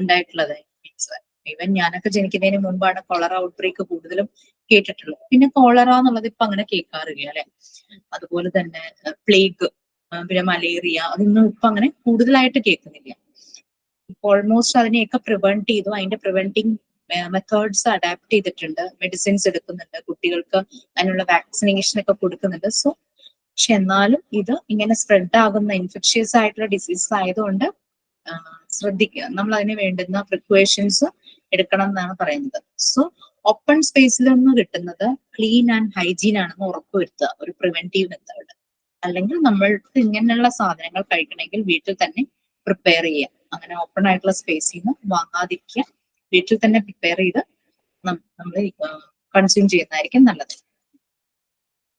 ഉണ്ടായിട്ടുള്ളത്. ഈവൻ ഞാനൊക്കെ ജനിക്കുന്നതിന് മുമ്പാണ് കോളറ ഔട്ട് ബ്രേക്ക് കൂടുതലും കേട്ടിട്ടുള്ളത്. പിന്നെ കോളറ എന്നുള്ളത് ഇപ്പൊ അങ്ങനെ കേൾക്കാറില്ല അല്ലെ. അതുപോലെ തന്നെ പ്ലേഗ്, പിന്നെ മലേറിയ, അതൊന്നും ഇപ്പൊ അങ്ങനെ കൂടുതലായിട്ട് കേൾക്കുന്നില്ല. ഇപ്പൊ ഓൾമോസ്റ്റ് അതിനെയൊക്കെ പ്രിവെന്റ് ചെയ്തു. അതിന്റെ പ്രിവെന്റിങ് മെത്തേഡ്സ് അഡാപ്റ്റ് ചെയ്തിട്ടുണ്ട്. മെഡിസിൻസ് എടുക്കുന്നുണ്ട്, കുട്ടികൾക്ക് അതിനുള്ള വാക്സിനേഷൻ ഒക്കെ കൊടുക്കുന്നുണ്ട്. സോ പക്ഷെ എന്നാലും ഇത് ഇങ്ങനെ സ്പ്രെഡ് ആകുന്ന ഇൻഫെക്ഷ്യസ് ആയിട്ടുള്ള ഡിസീസ് ആയതുകൊണ്ട് ശ്രദ്ധിക്കുക, നമ്മൾ അതിന് വേണ്ടുന്ന പ്രിക്കോഷൻസ് എടുക്കണം എന്നാണ് പറയുന്നത്. സോ ഓപ്പൺ സ്പേസിൽ നിന്ന് കിട്ടുന്നത് ക്ലീൻ ആൻഡ് ഹൈജീൻ ആണെന്ന് ഉറപ്പുവരുത്തുക, ഒരു പ്രിവെന്റീവ് മെത്തേഡ്. അല്ലെങ്കിൽ നമ്മൾക്ക് ഇങ്ങനെയുള്ള സാധനങ്ങൾ കഴിക്കണമെങ്കിൽ വീട്ടിൽ തന്നെ പ്രിപ്പയർ ചെയ്യുക. അങ്ങനെ ഓപ്പൺ ആയിട്ടുള്ള സ്പേസിൽ നിന്ന് വാങ്ങാതിരിക്കുക, വീട്ടിൽ തന്നെ പ്രിപ്പയർ ചെയ്ത് നമ്മൾ കൺസ്യൂം ചെയ്യുന്നതായിരിക്കും നല്ലത്.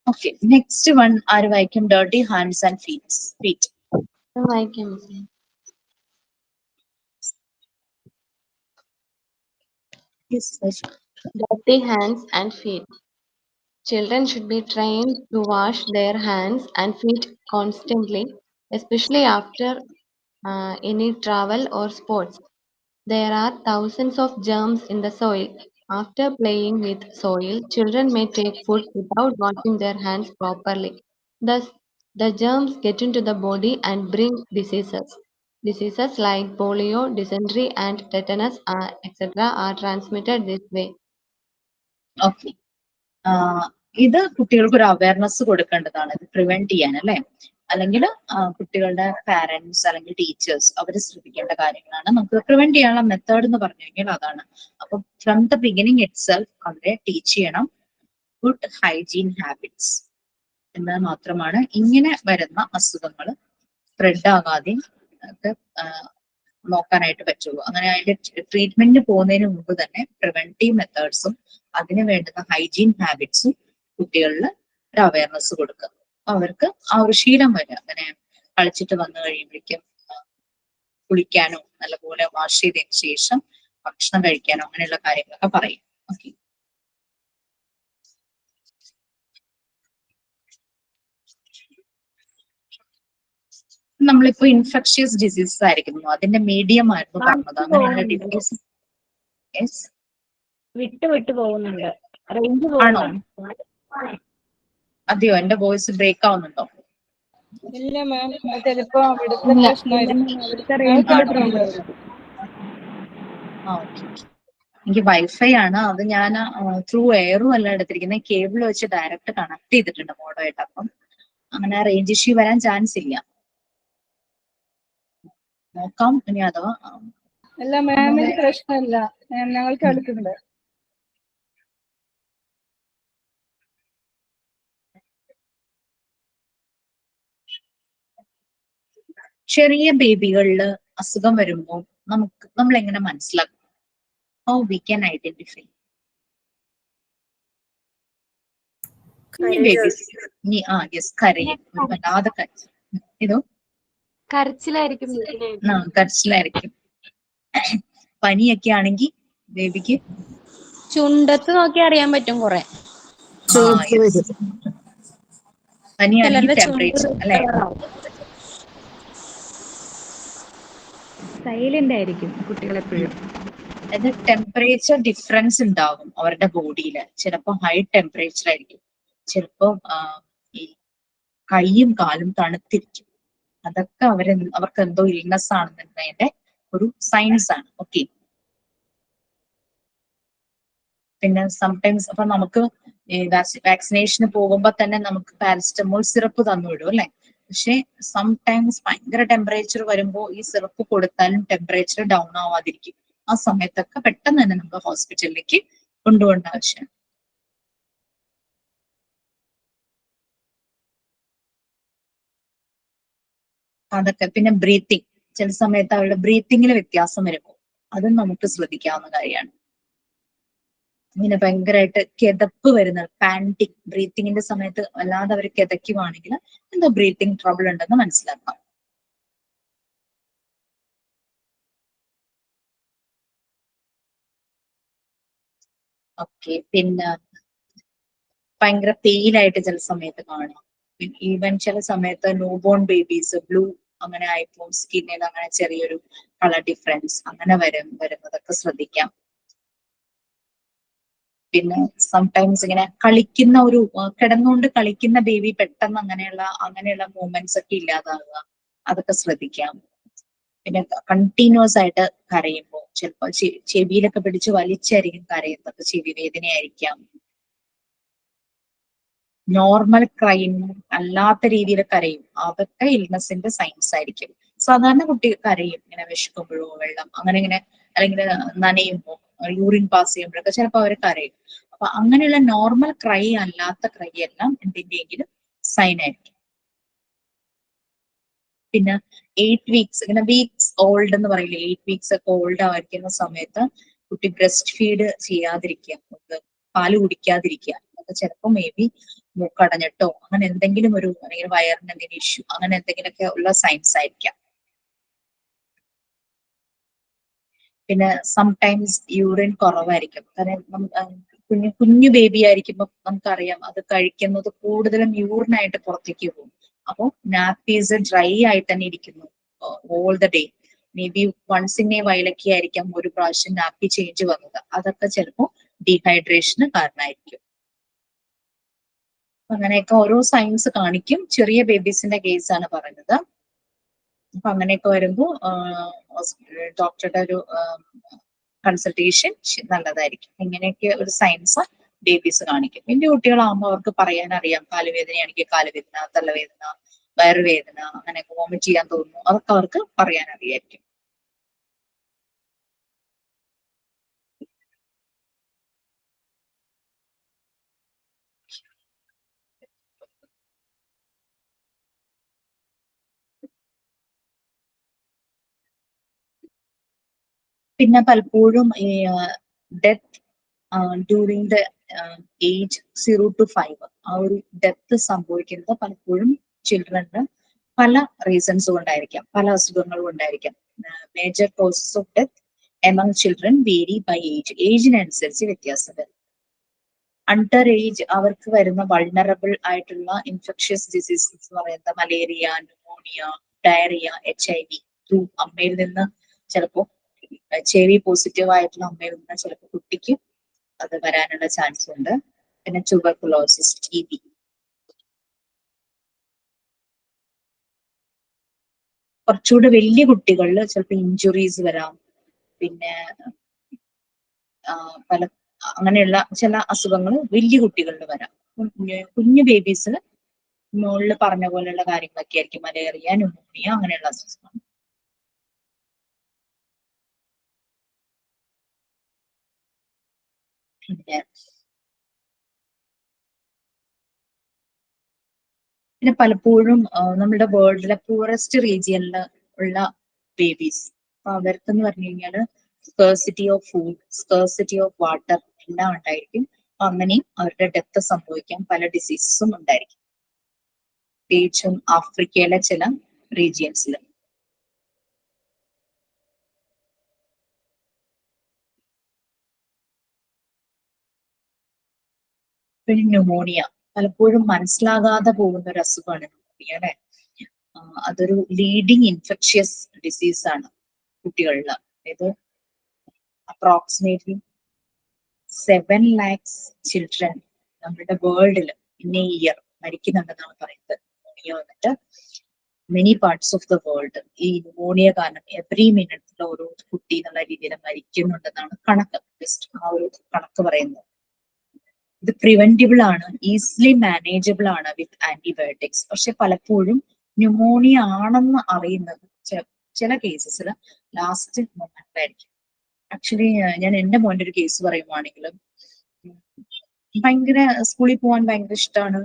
ഓക്കെ, നെക്സ്റ്റ് വൺ ആര് വായിക്കും? Dirty hands and feet. വായിക്കാം. Dirty hands and feet. Children should be trained to wash their hands and feet constantly, especially after any travel or sports. There are thousands of germs in the soil. After playing with soil, children may take food without washing their hands properly. Thus, the germs get into the body and bring diseases. Diseases like polio, dysentery, and tetanus, etc., are transmitted this way. Okay, ഇത് കുട്ടികൾക്ക് ഒരു awareness കൊടുക്കേണ്ടതാണ്, ഇത് prevent ചെയ്യാൻ അല്ലെ. അല്ലെങ്കിൽ കുട്ടികളുടെ parents അല്ലെങ്കിൽ ടീച്ചേഴ്സ് അവര് ശ്രദ്ധിക്കേണ്ട കാര്യങ്ങളാണ്. നമുക്ക് പ്രിവെന്റ് ചെയ്യാനുള്ള മെത്തേഡ് എന്ന് പറഞ്ഞു കഴിഞ്ഞാൽ അതാണ്. അപ്പൊ ഫ്രം ദ ബിഗിനിങ് ഇറ്റ്സെൽഫ് അവരെ ടീച്ച് ചെയ്യണം ഗുഡ് ഹൈജീൻ ഹാബിറ്റ്സ്. എന്നാൽ മാത്രമാണ് ഇങ്ങനെ വരുന്ന അസുഖങ്ങൾ സ്പ്രെഡ് ആകാതെയും ഒക്കെ നോക്കാനായിട്ട് പറ്റുള്ളൂ. അങ്ങനെ അതിന്റെ ട്രീറ്റ്മെന്റിന് പോകുന്നതിന് മുമ്പ് തന്നെ പ്രിവെന്റീവ് മെത്തേഡ്സും അതിന് വേണ്ടുന്ന ഹൈജീൻ ഹാബിറ്റ്സും കുട്ടികളിൽ ഒരു അവയർനെസ് കൊടുക്കുക. അവർക്ക് ആ ഒരു ശീലം വരിക. അങ്ങനെ കളിച്ചിട്ട് വന്നു കഴിയുമ്പോഴേക്കും കുളിക്കാനോ നല്ലപോലെ വാഷ് ചെയ്തതിന് ശേഷം ഭക്ഷണം കഴിക്കാനോ അങ്ങനെയുള്ള കാര്യങ്ങളൊക്കെ പറയും. ഓക്കെ, നമ്മളിപ്പോ ഇൻഫെക്ഷ്യസ് ഡിസീസസ് ആയിരിക്കുന്നു, അതിന്റെ മീഡിയം ആയിരുന്നു പറഞ്ഞത്. അങ്ങനെയുള്ള ഡിസീസ് വിട്ടു പോകുന്നുണ്ട്. റേഞ്ച് ആണോ? അതെയോ, എന്റെ വോയിസ് ബ്രേക്ക് ആവുന്നുണ്ടോ? ഇല്ല മാം, ചിലപ്പോ അവിടുത്തെ പ്രശ്നമായിരിക്കും. എനിക്ക് വൈഫൈ ആണ്, അത് ഞാൻ ത്രൂ എയറും അല്ല എടുത്തിരിക്കുന്നത്, കേബിൾ വെച്ച് ഡയറക്റ്റ് കണക്ട് ചെയ്തിട്ടുണ്ട് മോഡമായിട്ട്. അപ്പം അങ്ങനെ റേഞ്ച് ഇഷ്യൂ വരാൻ ചാൻസ് ഇല്ല. നോക്കാം ഇനി അഥവാ അല്ല മാമിന് പ്രശ്നമില്ല, ഞങ്ങൾക്ക് എടുക്കുന്നുണ്ട്. ചെറിയ ബേബികളില് അസുഖം വരുമ്പോൾ നമ്മൾ എങ്ങനെ മനസ്സിലാക്കും? How we can identify? കുഞ്ഞു ബേബീസ് യെസ് കരയും, ഒരു വല്ലാതെ കരച്ചിൽ. ഇതോ കരച്ചിലായിരിക്കും കരച്ചിലായിരിക്കും. പനിയൊക്കെ ആണെങ്കിൽ ബേബിക്ക് ചുണ്ടത്ത് നോക്കി അറിയാൻ പറ്റും കുറെ. പനിയാണെങ്കിൽ ചിലരുടെ ചുണ്ട് ടെമ്പറേച്ചർ അല്ലെ, സൈലന്റ് ആയിരിക്കും കുട്ടികൾ എപ്പോഴും. അത് ടെമ്പറേച്ചർ ഡിഫറൻസ് ഉണ്ടാവും അവരുടെ ബോഡിയിൽ. ചിലപ്പോൾ ഹൈ ടെമ്പറേച്ചർ ആയിരിക്കും, ചിലപ്പോൾ ഈ കൈയും കാലും തണുത്തിരിക്കും. അതൊക്കെ അവർക്ക് എന്തോ ഇൽനെസ് ആണെന്നുള്ളതിന്റെ ഒരു സയൻസ് ആണ്. ഓക്കെ. പിന്നെ സംടൈംസ് അപ്പൊ നമുക്ക് വാക്സിനേഷന് പോകുമ്പോ തന്നെ നമുക്ക് പാരസിറ്റമോൾ സിറപ്പ് തന്നു വിടും അല്ലെ. പക്ഷെ സംടൈംസ് ഭയങ്കര ടെമ്പറേച്ചർ വരുമ്പോൾ ഈ സിറപ്പ് കൊടുത്താലും ടെമ്പറേച്ചർ ഡൗൺ ആവാതിരിക്കും. ആ സമയത്തൊക്കെ പെട്ടെന്ന് തന്നെ നമുക്ക് ഹോസ്പിറ്റലിലേക്ക് കൊണ്ടുപോകേണ്ട ആവശ്യമാണ്. അതൊക്കെ. പിന്നെ ബ്രീത്തിങ്, ചില സമയത്ത് അവരുടെ ബ്രീത്തിങ്ങിൽ വ്യത്യാസം വരുമ്പോൾ അതും നമുക്ക് ശ്രദ്ധിക്കാവുന്ന കാര്യമാണ്. ഇങ്ങനെ ഭയങ്കരമായിട്ട് കിതപ്പ് വരുന്ന പാൻറ്റിങ്, ബ്രീത്തിങ്ങിന്റെ സമയത്ത് അല്ലാതെ അവർ കിതയ്ക്കുവാണെങ്കിൽ എന്തോ ബ്രീത്തിങ് ട്രബിൾ ഉണ്ടെന്ന് മനസ്സിലാക്കാം. ഓക്കെ. പിന്നെ ഭയങ്കര പെയിനായിട്ട് ചില സമയത്ത് കാണാം. ഈവൻ ചില സമയത്ത് ന്യൂബോൺ ബേബീസ് ബ്ലൂ അങ്ങനെ ആയിപ്പോ സ്കിന്നിൽ അങ്ങനെ ചെറിയൊരു കളർ ഡിഫറൻസ് അങ്ങനെ വരുന്നതൊക്കെ ശ്രദ്ധിക്കാം. പിന്നെ സംടൈംസ് ഇങ്ങനെ കളിക്കുന്ന ഒരു കിടന്നുകൊണ്ട് കളിക്കുന്ന ബേബി പെട്ടെന്ന് അങ്ങനെയുള്ള മൂവ്മെന്റ്സ് ഒക്കെ ഇല്ലാതാവുക, അതൊക്കെ ശ്രദ്ധിക്കാം. പിന്നെ കണ്ടിന്യൂസ് ആയിട്ട് കരയുമ്പോൾ ചിലപ്പോൾ ചെവിയിലൊക്കെ പിടിച്ച് വലിച്ചായിരിക്കും കരയുന്നത്, ചെവി വേദനയായിരിക്കാം. നോർമൽ ക്രൈം അല്ലാത്ത രീതിയിൽ കരയും, അതൊക്കെ ഇൽനെസിന്റെ സൈൻസ് ആയിരിക്കും. സാധാരണ കുട്ടി കരയും ഇങ്ങനെ വിശക്കുമ്പോഴോ വെള്ളം ഇങ്ങനെ അല്ലെങ്കിൽ നനയുമ്പോ യൂറിൻ പാസ് ചെയ്യുമ്പോഴൊക്കെ ചിലപ്പോൾ അവർ കരയും. അപ്പൊ അങ്ങനെയുള്ള നോർമൽ ക്രൈ അല്ലാത്ത ക്രൈ എല്ലാം എന്തിന്റെയെങ്കിലും സൈൻ ആയിരിക്കും. പിന്നെ 8 വീക്സ് ഇങ്ങനെ വീക്സ് ഓൾഡ് എന്ന് പറയില്ലേ, 8 വീക്സ് ഒക്കെ ഓൾഡ് ആയിരിക്കുന്ന സമയത്ത് കുട്ടി ബ്രസ്റ്റ് ഫീഡ് ചെയ്യാതിരിക്കുക, പാല് കുടിക്കാതിരിക്കുക, അതൊക്കെ ചിലപ്പോൾ മേ ബി മൂക്കടഞ്ഞിട്ടോ അങ്ങനെ എന്തെങ്കിലും അല്ലെങ്കിൽ വയറിന് എന്തെങ്കിലും ഇഷ്യൂ അങ്ങനെ എന്തെങ്കിലുമൊക്കെ ഉള്ള സൈൻസ് ആയിരിക്കാം. പിന്നെ സംടൈംസ് യൂറിൻ കുറവായിരിക്കും. കാരണം കുഞ്ഞു ബേബി ആയിരിക്കുമ്പോൾ നമുക്കറിയാം അത് കഴിക്കുന്നത് കൂടുതലും യൂറിനായിട്ട് പുറത്തേക്ക് പോകും. അപ്പോൾ നാപ്പീസ് ഡ്രൈ ആയിട്ട് തന്നെ ഇരിക്കുന്നു all the day. May be once in a വൈലൊക്കെ ആയിരിക്കാം ഒരു പ്രാവശ്യം നാപ്പി ചേഞ്ച് വന്നത്, അതൊക്കെ ചിലപ്പോൾ ഡീഹൈഡ്രേഷന് കാരണമായിരിക്കും. അങ്ങനെയൊക്കെ ഓരോ സൈൻസ് കാണിക്കും. ചെറിയ ബേബീസിന്റെ കേസ് ആണ് പറയുന്നത്. അപ്പൊ അങ്ങനെയൊക്കെ വരുമ്പോൾ ഡോക്ടറുടെ ഒരു കൺസൾട്ടേഷൻ നല്ലതായിരിക്കും. ഇങ്ങനെയൊക്കെ ഒരു സയൻസ് ബേബീസ് കാണിക്കും. വലിയ കുട്ടികളാകുമ്പോൾ അവർക്ക് പറയാൻ അറിയാം, കാലുവേദനയാണെങ്കിൽ കാലുവേദന, തലവേദന, വയറുവേദന, അങ്ങനെയൊക്കെ വോമിറ്റ് ചെയ്യാൻ തോന്നുന്നു, അതൊക്കെ അവർക്ക് പറയാൻ അറിയായിരിക്കും. പിന്നെ പലപ്പോഴും ഈ death during the age 0 to 5 ആ ഒരു ഡെത്ത് സംഭവിക്കുന്നത് പലപ്പോഴും ചിൽഡ്രന് പല റീസൺസ് കൊണ്ടായിരിക്കാം, പല അസുഖങ്ങൾ കൊണ്ടായിരിക്കാം. Major causes of death among children vary by ഏജിനനുസരിച്ച് വ്യത്യാസം വരും. അണ്ടർ ഏജ് അവർക്ക് വരുന്ന വൾണറബിൾ ആയിട്ടുള്ള ഇൻഫെക്ഷ്യസ് ഡിസീസസ് എന്ന് പറയുന്നത് malaria, pneumonia, diarrhoea, HIV through അമ്മയിൽ നിന്ന് ചിലപ്പോൾ HIV പോസിറ്റീവ് ആയിട്ടുള്ള അമ്മയിൽ നിന്ന് ചിലപ്പോൾ കുട്ടിക്ക് അത് വരാനുള്ള ചാൻസ് ഉണ്ട്. പിന്നെ ട്യൂബർകുലോസിസ്, TB. കുറച്ചുകൂടെ വലിയ കുട്ടികളിൽ ചിലപ്പോൾ ഇഞ്ചുറീസ് വരാം. പിന്നെ പല അങ്ങനെയുള്ള ചില അസുഖങ്ങൾ വലിയ കുട്ടികളിൽ വരാം. കുഞ്ഞു ബേബീസിന് മുകളിൽ പറഞ്ഞ പോലെയുള്ള കാര്യങ്ങളൊക്കെ ആയിരിക്കും, മലേറിയ, ന്യൂമോണിയ അങ്ങനെയുള്ള അസുഖങ്ങൾ. പിന്നെ പിന്നെ പലപ്പോഴും നമ്മുടെ വേൾഡിലെ പൂറസ്റ്റ് റീജിയനിൽ ഉള്ള ബേബീസ്, അപ്പൊ അവർക്കെന്ന് പറഞ്ഞു കഴിഞ്ഞാൽ scarcity of food, scarcity of water എല്ലാം ഉണ്ടായിരിക്കും. അങ്ങനെയും അവരുടെ ഡെത്ത് സംഭവിക്കാൻ പല ഡിസീസസും ഉണ്ടായിരിക്കും, പ്രത്യേകിച്ചും ആഫ്രിക്കയിലെ ചില റീജിയൻസിൽ. പിന്നെ ന്യൂമോണിയ പലപ്പോഴും മനസ്സിലാകാതെ പോകുന്ന ഒരു അസുഖമാണ് ന്യൂമോണിയ, അല്ലെ? അതൊരു ലീഡിങ് ഇൻഫെക്ഷ്യസ് ഡിസീസ് ആണ് കുട്ടികളിൽ. അതായത് അപ്രോക്സിമേറ്റ്ലി 7 lakhs ചിൽഡ്രൻ നമ്മുടെ വേൾഡിൽ ഇൻ എ ഇയർ മരിക്കുന്നുണ്ടെന്നാണ് പറയുന്നത് ന്യൂമോണിയ വന്നിട്ട്. Many parts of the world ഈ ന്യൂമോണിയ കാരണം എവറി മിനിറ്റിൽ ഓരോ കുട്ടി എന്നുള്ള രീതിയിൽ മരിക്കുന്നുണ്ടെന്നാണ് കണക്ക്, ജസ്റ്റ് ആ ഒരു കണക്ക് പറയുന്നത്. ഇത് പ്രിവെന്റിബിൾ ആണ്, ഈസിലി മാനേജബിൾ ആണ് വിത്ത് ആന്റിബയോട്ടിക്സ്. പക്ഷെ പലപ്പോഴും ന്യൂമോണിയ ആണെന്ന് അറിയുന്നത് ചില കേസസിൽ ലാസ്റ്റ് മൊമെന്റ് ആയിരിക്കും. ആക്ച്വലി ഞാൻ എന്റെ മോന്റെ ഒരു കേസ് പറയുവാണെങ്കിലും, ഭയങ്കര സ്കൂളിൽ പോകാൻ ഭയങ്കര ഇഷ്ടമാണ്,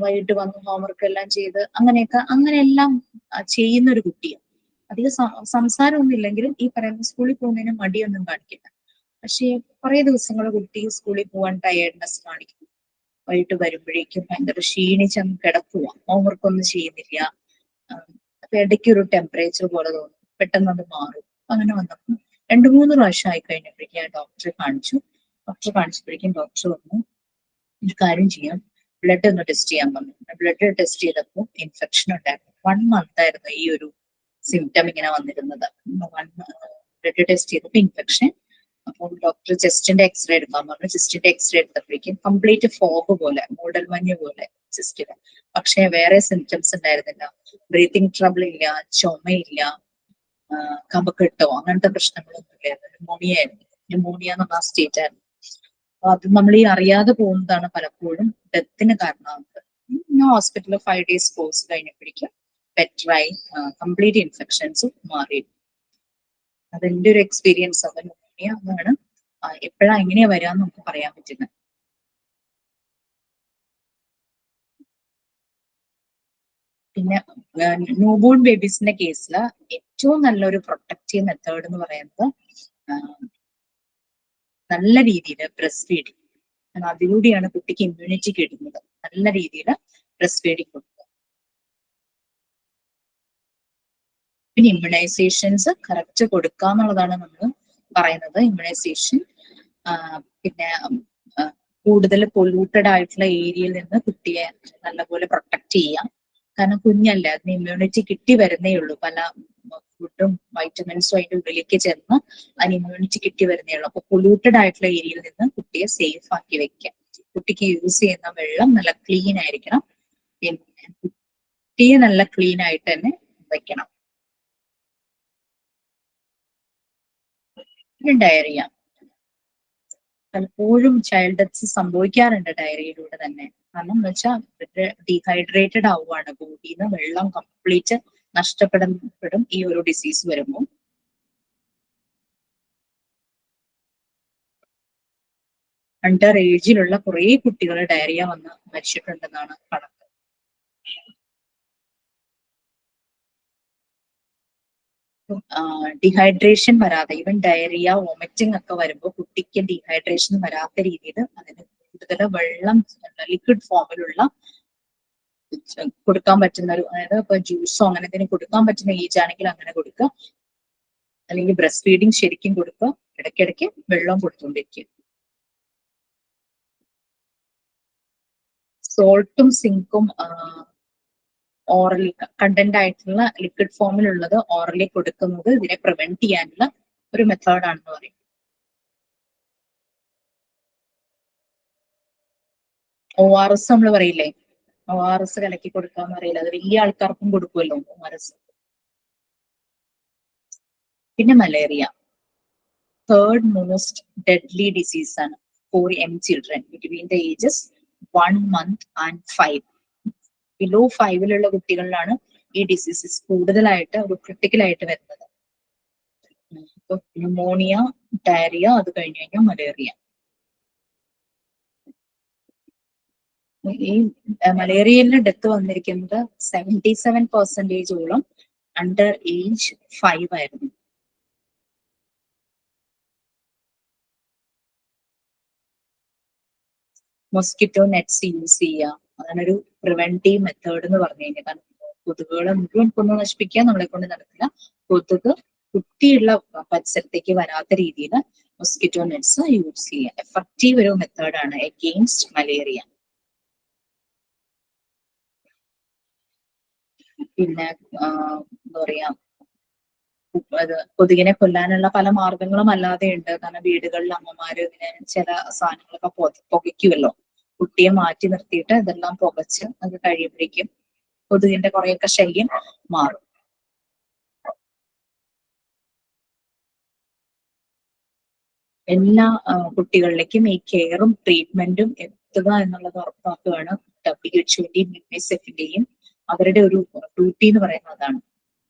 വൈകിട്ട് വന്ന് ഹോംവർക്ക് എല്ലാം ചെയ്ത് അങ്ങനെയെല്ലാം ചെയ്യുന്ന ഒരു കുട്ടിയാണ്. അധികം സംസാരമൊന്നും ഇല്ലെങ്കിലും ഈ പറയുന്ന സ്കൂളിൽ പോകുന്നതിന് മടിയൊന്നും കാണിക്കില്ല. പക്ഷേ കുറെ ദിവസങ്ങൾ കുട്ടി സ്കൂളിൽ പോകാൻ ടയേർഡ്നെസ് കാണിക്കും, വൈകിട്ട് വരുമ്പോഴേക്കും ഭയങ്കര ക്ഷീണിച്ചങ്ങ് കിടക്കുക, ഹോംവർക്ക് ഒന്നും ചെയ്യുന്നില്ല. അപ്പൊ ഇടയ്ക്ക് ഒരു ടെമ്പറേച്ചർ പോലെ തോന്നും, പെട്ടെന്ന് അത് മാറും. അങ്ങനെ വന്നപ്പോൾ 2-3 പ്രാവശ്യം ആയി കഴിഞ്ഞപ്പോഴേക്കും ഞാൻ ഡോക്ടറെ കാണിച്ചപ്പോഴേക്കും ഡോക്ടർ വന്നു, ഒരു കാര്യം ചെയ്യാം, ബ്ലഡ് ഒന്ന് ടെസ്റ്റ് ചെയ്യാൻ പറഞ്ഞു. ബ്ലഡ് ടെസ്റ്റ് ചെയ്തപ്പോൾ ഇൻഫെക്ഷൻ ഉണ്ടായിരുന്നു. 1 month ആയിരുന്നു ഈ ഒരു സിംറ്റം ഇങ്ങനെ വന്നിരുന്നത്. ബ്ലഡ് ടെസ്റ്റ് ചെയ്തപ്പോൾ ഇൻഫെക്ഷൻ. അപ്പോൾ ഡോക്ടർ ചെസ്റ്റിന്റെ എക്സ്റേ എടുക്കാൻ പറഞ്ഞു. ചെസ്റ്റിന്റെ എക്സ്റേ എടുത്തപ്പോഴേക്കും കംപ്ലീറ്റ് ഫോഗ് പോലെ, മൂടൽമഞ്ഞ് പോലെ ചെസ്റ്റില്. പക്ഷെ വേറെ സിംറ്റംസ് ഉണ്ടായിരുന്നില്ല. ബ്രീത്തിങ് ട്രബിൾ ഇല്ല, ചുമയില്ല, കഫക്കെട്ടോ അങ്ങനത്തെ പ്രശ്നങ്ങളൊന്നും ഇല്ലായിരുന്നു. ന്യൂമോണിയ ആയിരുന്നു. ന്യൂമോണിയ എന്നുള്ള സ്റ്റേറ്റ് ആയിരുന്നു. അപ്പൊ അത് നമ്മൾ ഈ അറിയാതെ പോകുന്നതാണ് പലപ്പോഴും ഡെത്തിന് കാരണമാകുന്നത്. ഹോസ്പിറ്റലിൽ 5 days കോഴ്സ് കഴിഞ്ഞപ്പോഴേക്കും ബെറ്ററായി, കംപ്ലീറ്റ് ഇൻഫെക്ഷൻസും മാറി. അതെന്റെ ഒരു എക്സ്പീരിയൻസ് ആണ്. ന്യൂമോണിയ അതാണ് എപ്പോഴാ എങ്ങനെയാ വരാന്ന് നമുക്ക് പറയാൻ പറ്റുന്നത്. പിന്നെ ന്യൂബോൺ ബേബീസിന്റെ കേസിൽ ഏറ്റവും നല്ലൊരു പ്രൊട്ടക്റ്റീവ് മെത്തേഡ് എന്ന് പറയുന്നത് നല്ല രീതിയിൽ ബ്രസ്റ്റ് ഫീഡിങ്. അതിലൂടെയാണ് കുട്ടിക്ക് ഇമ്മ്യൂണിറ്റി കിട്ടുന്നത്. നല്ല രീതിയിൽ ബ്രസ്റ്റ് ഫീഡിങ് കൊടുക്കുക. പിന്നെ ഇമ്മ്യൂണൈസേഷൻസ് കറക്റ്റ് കൊടുക്കുക എന്നുള്ളതാണ് നമ്മൾ പറയുന്നത്. ഇമ്മ്യൂണൈസേഷൻ പിന്നെ കൂടുതൽ പൊല്യൂട്ടഡ് ആയിട്ടുള്ള ഏരിയയിൽ നിന്ന് കുട്ടിയെ നല്ലപോലെ പ്രൊട്ടക്ട് ചെയ്യാം. കാരണം കുഞ്ഞല്ലേ, അതിന് ഇമ്മ്യൂണിറ്റി കിട്ടി വരുന്നേ ഉള്ളൂ. പല ഫുഡും വൈറ്റമിൻസും അതിന്റെ ഉള്ളിലേക്ക് ചെന്ന് അതിന് ഇമ്മ്യൂണിറ്റി കിട്ടി വരുന്നേ ഉള്ളൂ. അപ്പൊ പൊല്യൂട്ടഡ് ആയിട്ടുള്ള ഏരിയയിൽ നിന്ന് കുട്ടിയെ സേഫ് ആക്കി വെക്കാം. കുട്ടിക്ക് യൂസ് ചെയ്യുന്ന വെള്ളം നല്ല ക്ലീൻ ആയിരിക്കണം. പിന്നെ കുട്ടിയെ നല്ല ക്ലീൻ ആയിട്ട് തന്നെ വെക്കണം. പിന്നെ ഡയറിയ, പലപ്പോഴും ചൈൽഡ് ഡെത്ത്സ് സംഭവിക്കാറുണ്ട് ഡയറിയയിലൂടെ തന്നെ. കാരണം എന്ന് വെച്ചാൽ ഡീഹൈഡ്രേറ്റഡ് ആവുകയാണ്, ബോഡിയിൽ നിന്ന് വെള്ളം കംപ്ലീറ്റ് നഷ്ടപ്പെടും ഈ ഒരു ഡിസീസ് വരുമ്പോൾ. അണ്ടർ ഏജിലുള്ള കുറെ കുട്ടികൾ ഡയറിയ വന്ന് മരിച്ചിട്ടുണ്ടെന്നാണ് കണക്ക്. ഡീഹൈഡ്രേഷൻ വരാതെ, ഈവൻ ഡയറിയ, വോമിറ്റിംഗ് ഒക്കെ വരുമ്പോൾ കുട്ടിക്ക് ഡീഹൈഡ്രേഷൻ വരാത്ത രീതിയിൽ അതിന് കൂടുതൽ വെള്ളം ലിക്വിഡ് ഫോമിലുള്ള കൊടുക്കാൻ പറ്റുന്ന ഒരു, അതായത് ഇപ്പൊ ജ്യൂസോ അങ്ങനെ എന്തെങ്കിലും കൊടുക്കാൻ പറ്റുന്ന ഏജ് ആണെങ്കിൽ അങ്ങനെ കൊടുക്കുക. അല്ലെങ്കിൽ ബ്രസ്റ്റ് ഫീഡിങ് ശരിക്കും കൊടുക്കുക. ഇടയ്ക്കിടയ്ക്ക് വെള്ളം കൊടുത്തുകൊണ്ടിരിക്കുക. സോൾട്ടും സിങ്കും ഓറലി കണ്ടന്റ് ആയിട്ടുള്ള ലിക്വിഡ് ഫോമിലുള്ളത് ഓറലി കൊടുക്കുന്നത് ഇതിനെ പ്രിവെന്റ് ചെയ്യാനുള്ള ഒരു മെത്തേഡാണെന്ന് പറയും. ORS നമ്മൾ പറയില്ലേ, ORS കലക്കി കൊടുക്കാന്ന് പറയില്ല, അത് വലിയ ആൾക്കാർക്കും കൊടുക്കുമല്ലോ ORS. പിന്നെ malaria, 3rd most deadly disease ആണ് for young children between the ages 1 month and 5. Below 5 കുട്ടികളിലാണ് ഈ ഡിസീസസ് കൂടുതലായിട്ട് ഒരു ക്രിട്ടിക്കലായിട്ട് വരുന്നത്. ഇപ്പൊ ന്യൂമോണിയ, ഡയറിയ, അത് കഴിഞ്ഞ് കഴിഞ്ഞാൽ മലേറിയ. ഈ മലേറിയയിലെ ഡെത്ത് വന്നിരിക്കുന്നത് 77% അണ്ടർ ഏജ് 5 ആയിരുന്നു. മൊസ്കിറ്റോ നെറ്റ്സ് യൂസ് ചെയ്യുക, അതാണ് ഒരു പ്രിവെന്റീവ് മെത്തേഡ് എന്ന് പറഞ്ഞു കഴിഞ്ഞാൽ. കാരണം കൊതുകുകളെ മുഴുവൻ കൊന്നു നശിപ്പിക്കാൻ നമ്മളെ കൊണ്ട് നടക്കില്ല. കൊതുക് കുട്ടിയുള്ള പരിസരത്തേക്ക് വരാത്ത രീതിയിൽ മൊസ്കിറ്റോ നെറ്റ്സ് യൂസ് ചെയ്യുക എഫക്റ്റീവ് ഒരു മെത്തേഡാണ് എഗെയിൻസ്റ്റ് മലേറിയ. പിന്നെ എന്താ പറയാ, കൊതുകിനെ കൊല്ലാനുള്ള പല മാർഗങ്ങളും അല്ലാതെ ഉണ്ട്. കാരണം വീടുകളിൽ അമ്മമാര് ഇങ്ങനെ ചില സാധനങ്ങളൊക്കെ പുകയ്ക്കുമല്ലോ. കുട്ടിയെ മാറ്റി നിർത്തിയിട്ട് ഇതെല്ലാം പുകച്ച് അത് കഴിയുമ്പോഴേക്കും കൊതുകിന്റെ കുറെയൊക്കെ ശല്യം മാറും. എല്ലാ കുട്ടികളിലേക്കും ഈ കെയറും ട്രീറ്റ്മെന്റും എത്തുക എന്നുള്ളത് ഉറപ്പാക്കുകയാണ് WHOന്റെയും UNICEFന്റെയും അവരുടെ ഒരു ഡ്യൂട്ടി എന്ന് പറയുന്നത് അതാണ്.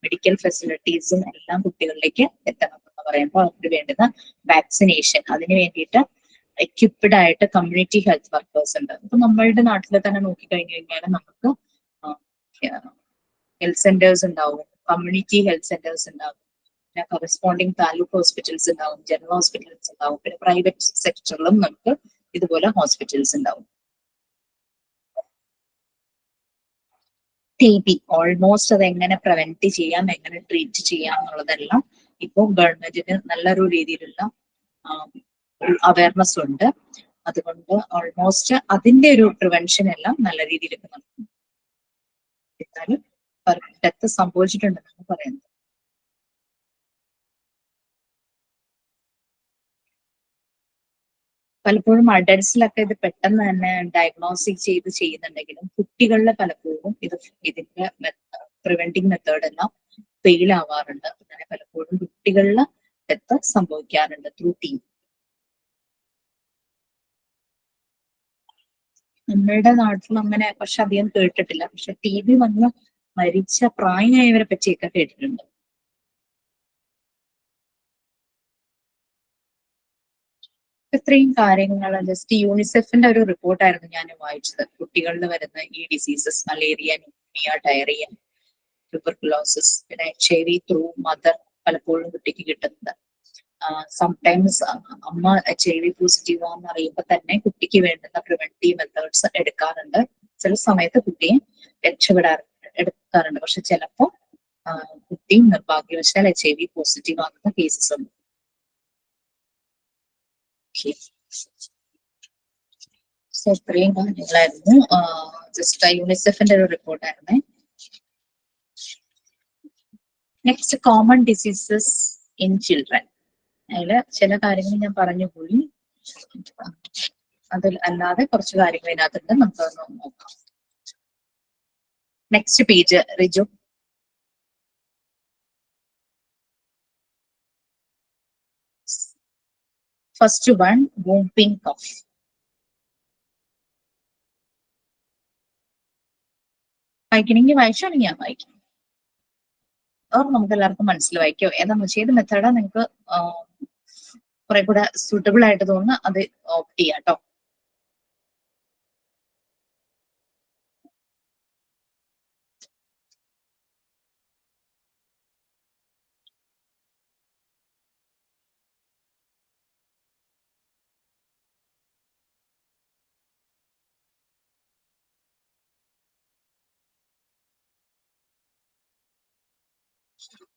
മെഡിക്കൽ ഫെസിലിറ്റീസും എല്ലാം കുട്ടികളിലേക്ക് എത്തണം എന്ന് പറയുമ്പോൾ അവർക്ക് വേണ്ടുന്ന വാക്സിനേഷൻ, അതിന് വേണ്ടിയിട്ട് എക്യുപ്ഡ് ആയിട്ട് കമ്മ്യൂണിറ്റി ഹെൽത്ത് വർക്കേഴ്സ് ഉണ്ട്. ഇപ്പൊ നമ്മളുടെ നാട്ടിൽ തന്നെ നോക്കിക്കഴിഞ്ഞു കഴിഞ്ഞാൽ നമുക്ക് ഹെൽത്ത് സെന്റേഴ്സ് ഉണ്ടാവും, കമ്മ്യൂണിറ്റി ഹെൽത്ത് സെന്റേഴ്സ് ഉണ്ടാവും, പിന്നെ കറസ്പോണ്ടിങ് താലൂക്ക് ഹോസ്പിറ്റൽസ് ഉണ്ടാവും, ജനറൽ ഹോസ്പിറ്റൽസ് ഉണ്ടാവും, പിന്നെ പ്രൈവറ്റ് സെക്ടറിലും നമുക്ക് ഇതുപോലെ ഹോസ്പിറ്റൽസ് ഉണ്ടാവും. TB ഓൾമോസ്റ്റ് അത് എങ്ങനെ പ്രിവെന്റ് ചെയ്യാം, എങ്ങനെ ട്രീറ്റ് ചെയ്യാം എന്നുള്ളതെല്ലാം ഇപ്പോൾ ഗവൺമെന്റിന് നല്ലൊരു രീതിയിലുള്ള അവയർനെസ് ഉണ്ട്. അതുകൊണ്ട് ഓൾമോസ്റ്റ് അതിന്റെ ഒരു പ്രിവെൻഷൻ എല്ലാം നല്ല രീതിയിൽ നടക്കും. എന്നാലും ഡെത്ത് സംഭവിച്ചിട്ടുണ്ടെന്നാണ് പറയുന്നത്. പലപ്പോഴും അഡൽട്സിലൊക്കെ ഇത് പെട്ടെന്ന് തന്നെ ഡയഗ്നോസിസ് ചെയ്ത് ചെയ്യുന്നുണ്ടെങ്കിലും കുട്ടികളിലെ പലപ്പോഴും ഇതിന്റെ പ്രിവെന്റിങ് മെത്തേഡ് എല്ലാം ഫെയിൽ ആവാറുണ്ട്. അങ്ങനെ പലപ്പോഴും കുട്ടികളിൽ ഡെത്ത് സംഭവിക്കാറുണ്ട് ത്രൂ TB. നമ്മളുടെ നാട്ടിൽ അങ്ങനെ പക്ഷെ അധികം കേട്ടിട്ടില്ല. പക്ഷെ TB വന്ന് മരിച്ച പ്രായമായവരെ പറ്റിയൊക്കെ കേട്ടിട്ടുണ്ട്. ഇത്രയും കാര്യങ്ങൾ ജസ്റ്റ് യൂണിസെഫിന്റെ ഒരു റിപ്പോർട്ടായിരുന്നു ഞാൻ വായിച്ചത്. കുട്ടികളിൽ വരുന്ന ഈ diseases malaria, pneumonia, diarrhoea, tuberculosis, പിന്നെ HIV ത്രൂ മദർ പലപ്പോഴും കുട്ടിക്ക് കിട്ടുന്നത്. സംടൈംസ് അമ്മ HIV പോസിറ്റീവ് ആണെന്ന് അറിയുമ്പോൾ തന്നെ കുട്ടിക്ക് വേണ്ടുന്ന പ്രിവെന്റീവ് മെത്തേഡ്സ് എടുക്കാറുണ്ട്. ചില സമയത്ത് കുട്ടിയെ എടുക്കാറുണ്ട്. പക്ഷെ ചിലപ്പോ കുട്ടി നിർഭാഗ്യവശാൽ HIV പോസിറ്റീവ് ആകുന്ന കേസസ് ഉണ്ട്. ഇത്രയും കാര്യങ്ങളായിരുന്നു ജസ്റ്റ് യൂണിസെഫിന്റെ ഒരു റിപ്പോർട്ടായിരുന്നേ. Next, common diseases in children. അതില് ചില കാര്യങ്ങൾ ഞാൻ പറഞ്ഞു പോയി, അതിൽ അല്ലാതെ കുറച്ച് കാര്യങ്ങൾ ഇതിനകത്തുണ്ട്, നമുക്കതൊന്ന് നോക്കാം. Next page Riju. First one, whooping cough. വായിക്കണമെങ്കിൽ വായിച്ചോ, അല്ലെങ്കിൽ ഞാൻ വായിക്കാം. നമുക്ക് എല്ലാവർക്കും മനസ്സിലായിക്കോ ഏതാന്ന് വെച്ചാൽ ഏത് മെത്തേഡാ നിങ്ങൾക്ക് കുറെ കൂടെ സൂട്ടബിൾ ആയിട്ട് തോന്നുന്നു അത് ഓപ്റ്റ് ചെയ്യാം കേട്ടോ.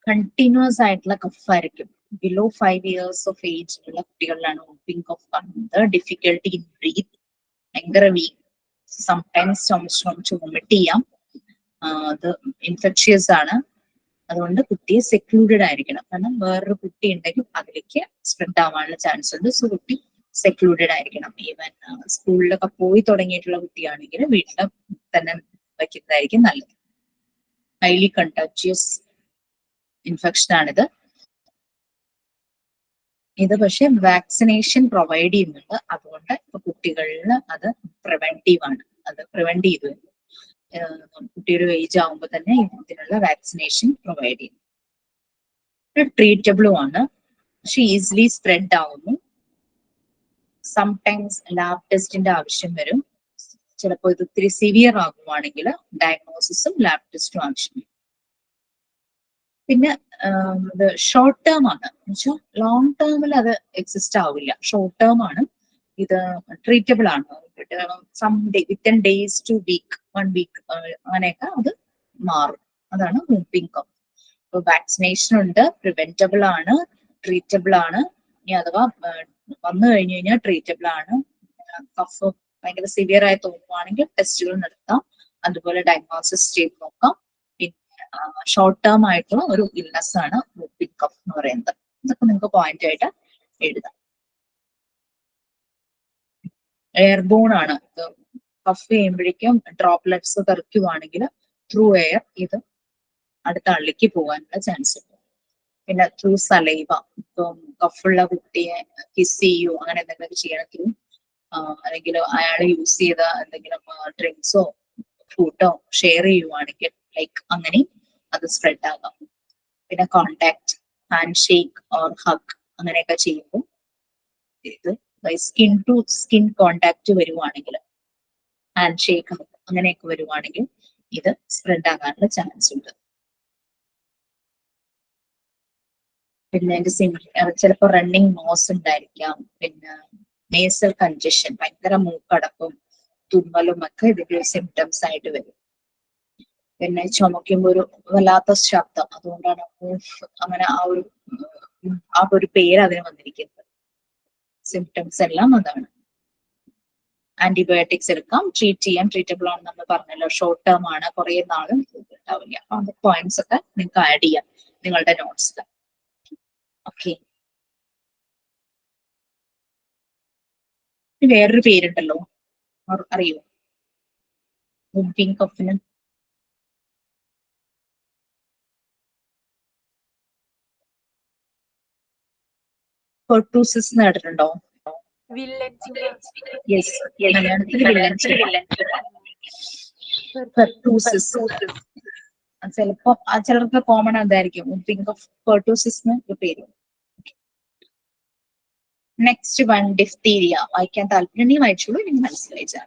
കണ്ടിന്യൂസ് ആയിട്ടുള്ള കഫായിരിക്കും. ബിലോ 5 years ഓഫ് ഏജ് ഉള്ള കുട്ടികളിലാണ് വൂംപിംഗ് കഫ് കാണുന്നത്. ഡിഫിക്കൽട്ടി ഇൻ ബ്രീത്ത്, ഭയങ്കര വീക്ക്, സംടൈംസ് വൊമിറ്റ് ചെയ്യാം. അത് ഇൻഫെക്ഷ്യസ് ആണ്. അതുകൊണ്ട് കുട്ടിയെ സെക്ലൂഡഡ് ആയിരിക്കണം. കാരണം വേറൊരു കുട്ടി ഉണ്ടെങ്കിൽ അതിലേക്ക് സ്പ്രെഡ് ആവാനുള്ള ചാൻസ് ഉണ്ട്. സോ കുട്ടി സെക്ലൂഡഡ് ആയിരിക്കണം. ഈവൻ സ്കൂളിലൊക്കെ പോയി തുടങ്ങിയിട്ടുള്ള കുട്ടിയാണെങ്കിൽ വീട്ടിൽ തന്നെ വയ്ക്കുന്നതായിരിക്കും നല്ലത്. ഹൈലി കണ്ടാജിയസ് ഇൻഫെക്ഷൻ ആണിത്. ഇത് പക്ഷെ വാക്സിനേഷൻ പ്രൊവൈഡ് ചെയ്യുന്നുണ്ട്. അതുകൊണ്ട് ഇപ്പൊ കുട്ടികളിൽ അത് പ്രിവെന്റീവ് ആണ്. അത് പ്രിവെന്റ് ചെയ്തു കുട്ടിയുടെ ഏജ് ആവുമ്പോൾ തന്നെ ഇതിനുള്ള വാക്സിനേഷൻ പ്രൊവൈഡ് ചെയ്യുന്നു. ട്രീറ്റബിളും ആണ്, പക്ഷെ ഈസിലി സ്പ്രെഡ് ആവുന്നു. സംടൈംസ് ലാബ് ടെസ്റ്റിന്റെ ആവശ്യം വരും. ചിലപ്പോൾ ഇത് ഇത്തിരി സിവിയർ ആകുവാണെങ്കിൽ ഡയഗ്നോസിസും ലാബ് ടെസ്റ്റും ആവശ്യമാണ്. പിന്നെ ഇത് ഷോർട്ട് ടേം ആണ്, എന്നുവെച്ചാൽ ലോങ് ടേമിൽ അത് എക്സിസ്റ്റ് ആവില്ല. ഷോർട്ട് ടേം ആണ്, ഇത് ട്രീറ്റബിൾ ആണ്. Within days to week, 1 week അങ്ങനെയൊക്കെ അത് മാറും. അതാണ് മൂപ്പിംഗ് കഫ്. അപ്പോൾ വാക്സിനേഷൻ ഉണ്ട്, പ്രിവെന്റബിൾ ആണ്, ട്രീറ്റബിൾ ആണ്. ഇനി അഥവാ വന്നു കഴിഞ്ഞു കഴിഞ്ഞാൽ ട്രീറ്റബിൾ ആണ്. കഫ് ഭയങ്കര സിവിയർ ആയി തോന്നുവാണെങ്കിൽ ടെസ്റ്റുകൾ നടത്താം, അതുപോലെ ഡയഗ്നോസിസ് ചെയ്ത് നോക്കാം. പിന്നെ ഷോർട്ട് ടേം ആയിട്ടുള്ള ഒരു ഇൽനെസ് ആണ് മൂപ്പിംഗ് കഫ് എന്ന് പറയുന്നത്. ഇതൊക്കെ നിങ്ങൾക്ക് പോയിന്റ് ആയിട്ട് എഴുതാം. എയർബോൺ ആണ്. കഫ് ചെയ്യുമ്പോഴേക്കും ഡ്രോപ്ലെറ്റ്സ് തെറിക്കുവാണെങ്കിൽ ത്രൂ എയർ ഇത് അടുത്ത ആളിലേക്ക് പോകാനുള്ള ചാൻസ് ഉണ്ട്. പിന്നെ ത്രൂ സലൈവ, ഇപ്പം കഫുള്ള കുട്ടിയെ കിസ് ചെയ്യോ അങ്ങനെ എന്തെങ്കിലും ചെയ്യണമെങ്കിൽ അല്ലെങ്കിൽ അയാൾ യൂസ് ചെയ്ത എന്തെങ്കിലും ഡ്രിങ്ക്സോ ഫ്രൂട്ടോ ഷെയർ ചെയ്യുവാണെങ്കിൽ ലൈക്ക് അങ്ങനെ അത് സ്പ്രെഡ് ആകാം. പിന്നെ contact, hand shake or hug അങ്ങനെയൊക്കെ ചെയ്യുമ്പോൾ ഇത് സ്കിൻ ടു സ്കിൻ കോണ്ടാക്ട് വരുവാണെങ്കിൽ, ഹാൻഡ് ഷേക്ക് അങ്ങനെയൊക്കെ വരുവാണെങ്കിൽ ഇത് സ്പ്രെഡ് ആകാനുള്ള ചാൻസ് ഉണ്ട്. പിന്നെ ചിലപ്പോൾ റണ്ണിങ് നോസ് ഉണ്ടായിരിക്കാം. പിന്നെ നേസൽ കൺജഷൻ, ഭയങ്കര മൂക്കടപ്പും തുമ്മലും ഒക്കെ ഇതിന്റെ സിംറ്റംസ് ആയിട്ട് വരും. പിന്നെ ചുമക്കുമ്പോൾ ഒരു വല്ലാത്ത ശബ്ദം, അതുകൊണ്ടാണ് അങ്ങനെ ആ ഒരു പേര് അതിന് വന്നിരിക്കുന്നത്. സിംറ്റംസ് എല്ലാം അതാണ്. ആന്റിബയോട്ടിക്സ് എടുക്കാം, ട്രീറ്റ് ചെയ്യാൻ. ട്രീറ്റബിൾ ആണെന്ന് നമ്മൾ പറഞ്ഞല്ലോ, ഷോർട്ട് ടേം ആണ്, കുറെ നാളും ഉണ്ടാവില്ല. അപ്പൊ അത് പോയിന്റ്സ് ഒക്കെ നിങ്ങൾക്ക് ആഡ് ചെയ്യാം നിങ്ങളുടെ നോട്ട്സിൽ. ഓക്കെ, വേറൊരു പേരുണ്ടല്ലോ, അറിയോ മൂപ്പിംഗ് കഫിന്? പെർട്ടൂസിസ് കേട്ടിട്ടുണ്ടോ? യെസ്, മലയാളത്തിൽ പെർട്ടൂസിസ്. ചിലപ്പോ ചിലർക്ക് കോമൺ അതായിരിക്കും മൂപ്പിംഗ് കഫ്, പെർട്ടൂസിസ് പേര്. Next one, diphtheria. വായിക്കാൻ താല്പര്യം വായിച്ചോളൂ, എനിക്ക് മനസ്സിലായിച്ചാൽ.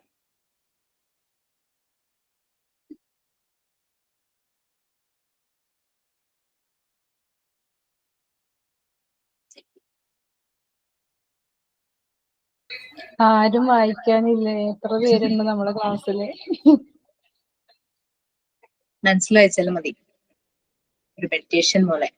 ആരും വായിക്കാനില്ലേ? എത്ര പേരുണ്ട് നമ്മളെ ക്ലാസ്സില്? മനസ്സിലായിച്ചാലും മതി, ഒരു മെഡിറ്റേഷൻ പോലെ.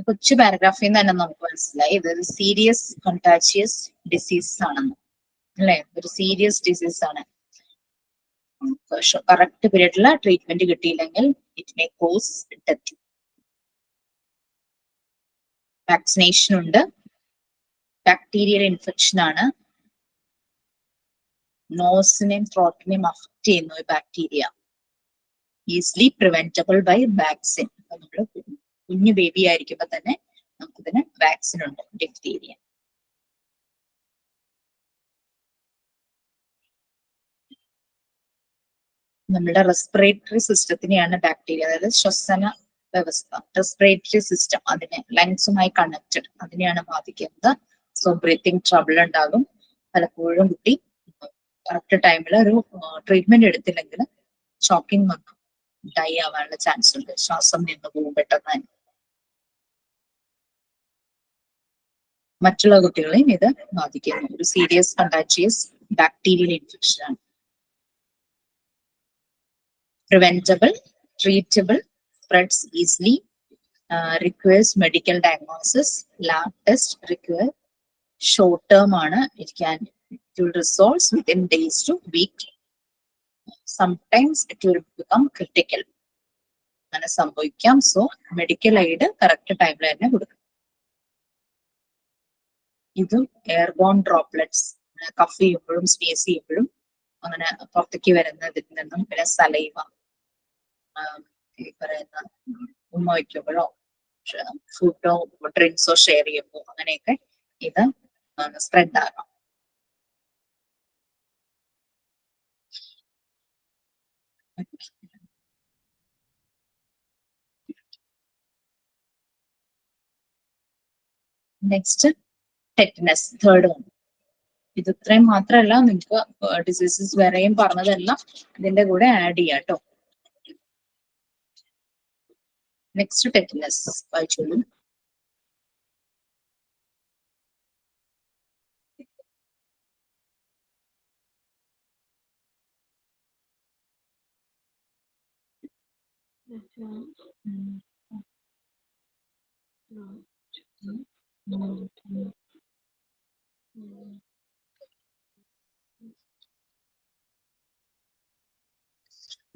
കൊച്ചു പാരഗ്രാഫിൽ നിന്ന് തന്നെ നമുക്ക് മനസ്സിലായി ഇതൊരു സീരിയസ് കണ്ടാജിയസ് ഡിസീസ് ആണെന്ന്, അല്ലെ? ഒരു സീരിയസ് ഡിസീസ് ആണ്. കറക്റ്റ് പീരീഡില് ട്രീറ്റ്മെന്റ് കിട്ടിയില്ലെങ്കിൽ it may cause death. Vaccination ഉണ്ട്, ബാക്ടീരിയൽ ഇൻഫെക്ഷൻ ആണ്, നോസിനെയും ത്രോട്ടിനെയും അഫക്ട് ചെയ്യുന്ന ഒരു bacteria, easily preventable by vaccine. നമ്മൾ കുഞ്ഞു ബേബി ആയിരിക്കുമ്പോ തന്നെ നമുക്കിതിന് വാക്സിൻ ഉണ്ട്, ഡിഫ്തീരിയ. നമ്മുടെ റെസ്പിറേറ്ററി സിസ്റ്റത്തിനെയാണ് ബാക്ടീരിയ, അതായത് ശ്വസന വ്യവസ്ഥ, റെസ്പിറേറ്ററി സിസ്റ്റം, അതിനെ ലങ്സുമായി കണക്റ്റഡ്, അതിനെയാണ് ബാധിക്കുന്നത്. സോ ബ്രീത്തിങ് ട്രബിൾ ഉണ്ടാകും. പലപ്പോഴും കുട്ടി കറക്റ്റ് ടൈമിൽ ഒരു ട്രീറ്റ്മെന്റ് എടുത്തില്ലെങ്കിൽ ഷോക്കിംഗ് വന്നു ഡൈ ആവാനുള്ള ചാൻസ് ഉണ്ട്, ശ്വാസം നിന്ന് പോകും പെട്ടെന്ന് തന്നെ. മറ്റുള്ള കുട്ടികളെയും ഇത് ബാധിക്കുന്നു. ഒരു സീരിയസ് കണ്ടാജിയസ് ബാക്ടീരിയൽ ഇൻഫെക്ഷൻ ആണ്. Preventable, treatable, spreads easily, requires medical diagnosis, lab test require, short term ആണ്. It will resolve within days to week. Sometimes it will become critical. അങ്ങനെ സംഭവിക്കാം. സോ മെഡിക്കൽ എയ്ഡ് കറക്റ്റ് ടൈമിൽ തന്നെ കൊടുക്കും. ഇതും airborne droplets, cough ചെയ്യുമ്പോഴും sneeze ചെയ്യുമ്പോഴും അങ്ങനെ പുറത്തേക്ക് വരുന്നതിൽ നിന്നും, പിന്നെ സലൈവ ഈ പറയുന്ന ഉമ്മ വയ്ക്കുമ്പോഴോ ഫുഡോ ഡ്രിങ്ക്സോ ഷെയർ ചെയ്യുമ്പോൾ അങ്ങനെയൊക്കെ ഇത് സ്പ്രെഡ് ആകാം. Next tetanus, third one. ഇത് ഇത്രയും മാത്രമല്ല, നിങ്ങൾക്ക് ഡിസീസസ് വേറെയും പറഞ്ഞതെല്ലാം ഇതിന്റെ കൂടെ ആഡ് ചെയ്യാം കേട്ടോ. നെക്സ്റ്റ് ടെറ്റനസ് വായിച്ചോളൂ.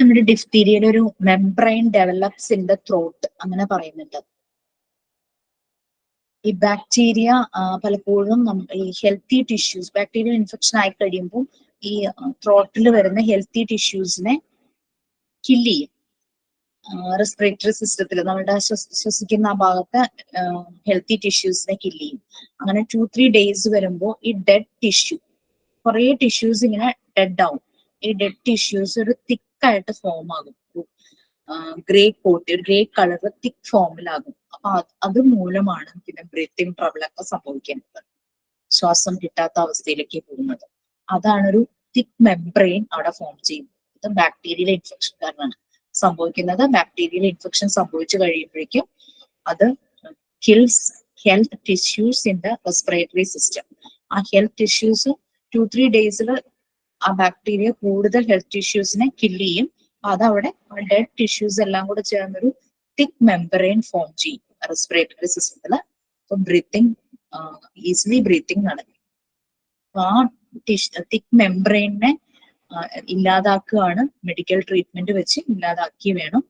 നമ്മുടെ ഡിഫ്തീരിയയിൽ ഒരു membrane develops in the throat അങ്ങനെ പറയുന്നുണ്ട്. ഈ ബാക്ടീരിയ പലപ്പോഴും ഈ ഹെൽത്തി ടിഷ്യൂസ്, ബാക്ടീരിയൽ ഇൻഫെക്ഷൻ ആയി കഴിയുമ്പോൾ ഈ ത്രോട്ടിൽ വരുന്ന ഹെൽത്തി ടിഷ്യൂസിനെ കില്ല് ചെയ്യും. റെസ്പിറേറ്ററി സിസ്റ്റത്തിൽ നമ്മുടെ ശ്വസിക്കുന്ന ആ ഭാഗത്തെ ഹെൽത്തി ടിഷ്യൂസിനെ കില്ല് ചെയ്യും. അങ്ങനെ 2-3 days വരുമ്പോൾ ഈ ഡെഡ് ടിഷ്യൂ, കുറെ ടിഷ്യൂസ് ഇങ്ങനെ ഡെഡ് ആവും. ഈ ഡെഡ് ടിഷ്യൂസ് ഒരു തിക്കായിട്ട് ഫോം ആകും, ഗ്രേ കോട്ട്, ഒരു ഗ്രേ കളർ തിക്ക് ഫോമിലാകും. അപ്പൊ അത് മൂലമാണ് പിന്നെ ബ്രീത്തിങ് ട്രബിൾ ഒക്കെ സംഭവിക്കുന്നത്, ശ്വാസം കിട്ടാത്ത അവസ്ഥയിലേക്ക് പോകുന്നത്. അതാണ് ഒരു തിക്ക് മെംബ്രെയിൻ അവിടെ ഫോം ചെയ്യുന്നത്. ഇത് ബാക്ടീരിയൽ ഇൻഫെക്ഷൻ കാരണമാണ് സംഭവിക്കുന്നത്. ബാക്ടീരിയൽ ഇൻഫെക്ഷൻ സംഭവിച്ചു കഴിയുമ്പോഴേക്കും അത് kills health tissues in the respiratory system. ആ ഹെൽത്ത് ടിഷ്യൂസ് 2-3 days ആ ബാക്ടീരിയ കൂടുതൽ ഹെൽത്ത് ടിഷ്യൂസിനെ കില്ല് ചെയ്യും. അതവിടെ ഡെഡ് ടിഷ്യൂസ് എല്ലാം കൂടെ ചേർന്നൊരു തിക്ക് മെംബ്രെയിൻ ഫോം ചെയ്യും റെസ്പിറേറ്ററി സിസ്റ്റത്തില്. അപ്പൊ ബ്രീത്തിങ്, ഈസിലി ബ്രീത്തിങ് നടക്കും. ആ തിക്ക് മെംബ്രെയിനെ ഇല്ലാതാക്കുകയാണ്, മെഡിക്കൽ ട്രീറ്റ്മെന്റ് വെച്ച് ഇല്ലാതാക്കി വേണം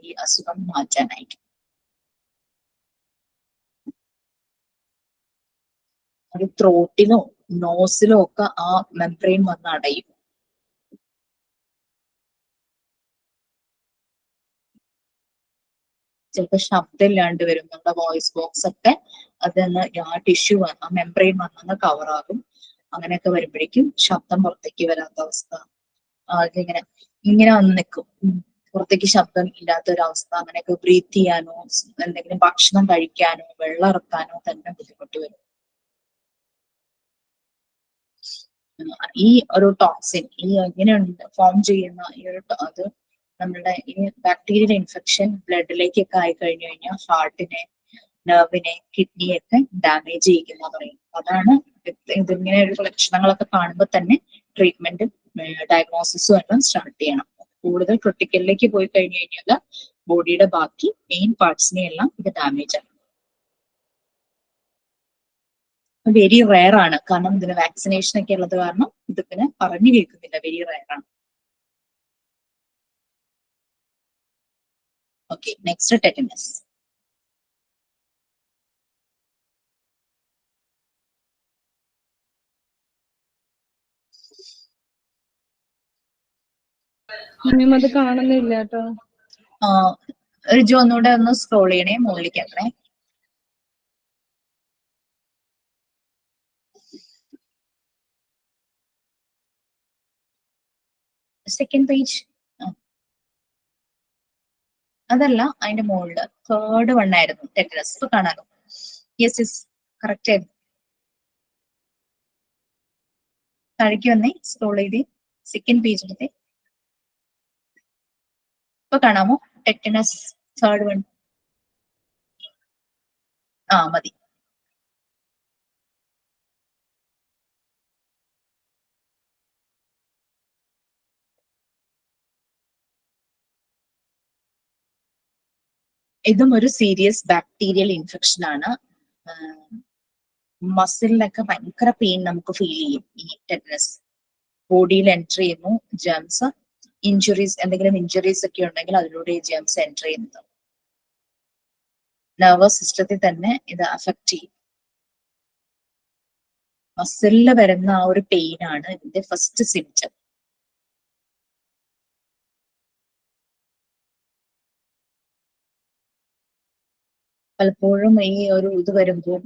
ഈ അസുഖം മാറ്റാനായിട്ട്. ഒരു ത്രോട്ടിലോ നോസിലോ ഒക്കെ ആ മെംബ്രെയിൻ വന്ന് അടയും. ചിലപ്പോൾ ശബ്ദം ഇല്ലാണ്ട് വരും, നമ്മുടെ വോയിസ് ബോക്സ് ഒക്കെ അതെന്ന് ആ ടിഷ്യൂ ആ മെംബ്രെയിൻ വന്നൊന്ന് കവർ ആകും. അങ്ങനെയൊക്കെ വരുമ്പോഴേക്കും ശബ്ദം പുറത്തേക്ക് വരാത്ത അവസ്ഥ, ഇങ്ങനെ ഇങ്ങനെ വന്ന് നിൽക്കും, പുറത്തേക്ക് ശബ്ദം ഇല്ലാത്തൊരവസ്ഥ. അങ്ങനെയൊക്കെ ബ്രീത്ത് ചെയ്യാനോ എന്തെങ്കിലും ഭക്ഷണം കഴിക്കാനോ വെള്ളം ഇറക്കാനോ തന്നെ ബുദ്ധിമുട്ട് വരും. ഈ ഒരു ടോക്സിൻ ഈ ഇങ്ങനെ ഫോം ചെയ്യുന്ന ഈ ഒരു അത് നമ്മുടെ ഈ ബാക്ടീരിയൽ ഇൻഫെക്ഷൻ ബ്ലഡിലേക്കൊക്കെ ആയി കഴിഞ്ഞു കഴിഞ്ഞാൽ ഹാർട്ടിനെ, നെർവിനെ, കിഡ്നിയൊക്കെ ഡാമേജ് ചെയ്യിക്കുന്ന പറയും. അതാണ് ഇതിങ്ങനെ ഒരു ലക്ഷണങ്ങളൊക്കെ കാണുമ്പോൾ തന്നെ ട്രീറ്റ്മെന്റ്, ഡയഗ്നോസിസും എല്ലാം സ്റ്റാർട്ട് ചെയ്യണം. കൂടുതൽ ക്രിട്ടിക്കലിലേക്ക് പോയി കഴിഞ്ഞു കഴിഞ്ഞാൽ ബോഡിയുടെ ബാക്കി മെയിൻ പാർട്സിനെ എല്ലാം ഇത് ഡാമേജ് ആണ്. വെരി റയർ ആണ്, കാരണം ഇതിന് വാക്സിനേഷൻ ഒക്കെ ഉള്ളത് കാരണം ഇതിന് പറഞ്ഞു കേൾക്കുന്നില്ല, വെരി റയർ ആണ്. Okay, next tetanus. അത് കാണുന്നില്ല കേട്ടോ. റിജു ഒന്നുകൂടെ ഒന്ന് സ്ക്രോൾ ചെയ്യണേ, മുകളിലേക്ക് ആക്കണേ. സെക്കൻഡ് പേജ് അതല്ല, അതിന്റെ മുകളില് തേർഡ് വൺ ആയിരുന്നു ടെറ്റനസ്. ഇപ്പൊ കാണാലോ. യെസ് യെസ്, കറക്റ്റ് ആയിരുന്നു. താഴേക്ക് വന്നേ, സ്ക്രോൾ ചെയ്തേ, സെക്കൻഡ് പേജ് എടുത്തേ. ഇപ്പൊ കാണാമോ ടെറ്റനസ് തേർഡ് വൺ? മതി. ഇതും ഒരു സീരിയസ് ബാക്ടീരിയൽ ഇൻഫെക്ഷൻ ആണ്. മസിലിനൊക്കെ ഭയങ്കര പെയിൻ നമുക്ക് ഫീൽ ചെയ്യും ഈ ടെറ്റനസ്. ബോഡിയിൽ എൻറ്റർ ചെയ്യുന്നു ജെംസ്. ഇഞ്ചുറീസ്, എന്തെങ്കിലും ഇഞ്ചുറീസ് ഒക്കെ ഉണ്ടെങ്കിൽ അതിലൂടെ ഈ ജെംസ് എൻറ്റർ ചെയ്യുന്നത്. നെർവസ് സിസ്റ്റത്തിൽ തന്നെ ഇത് അഫക്റ്റ് ചെയ്യും. മസിലിൽ വരുന്ന ആ ഒരു പെയിൻ ആണ് ഇതിന്റെ ഫസ്റ്റ് സിംറ്റം. പലപ്പോഴും ഈ ഒരു ഇത് വരുമ്പോൾ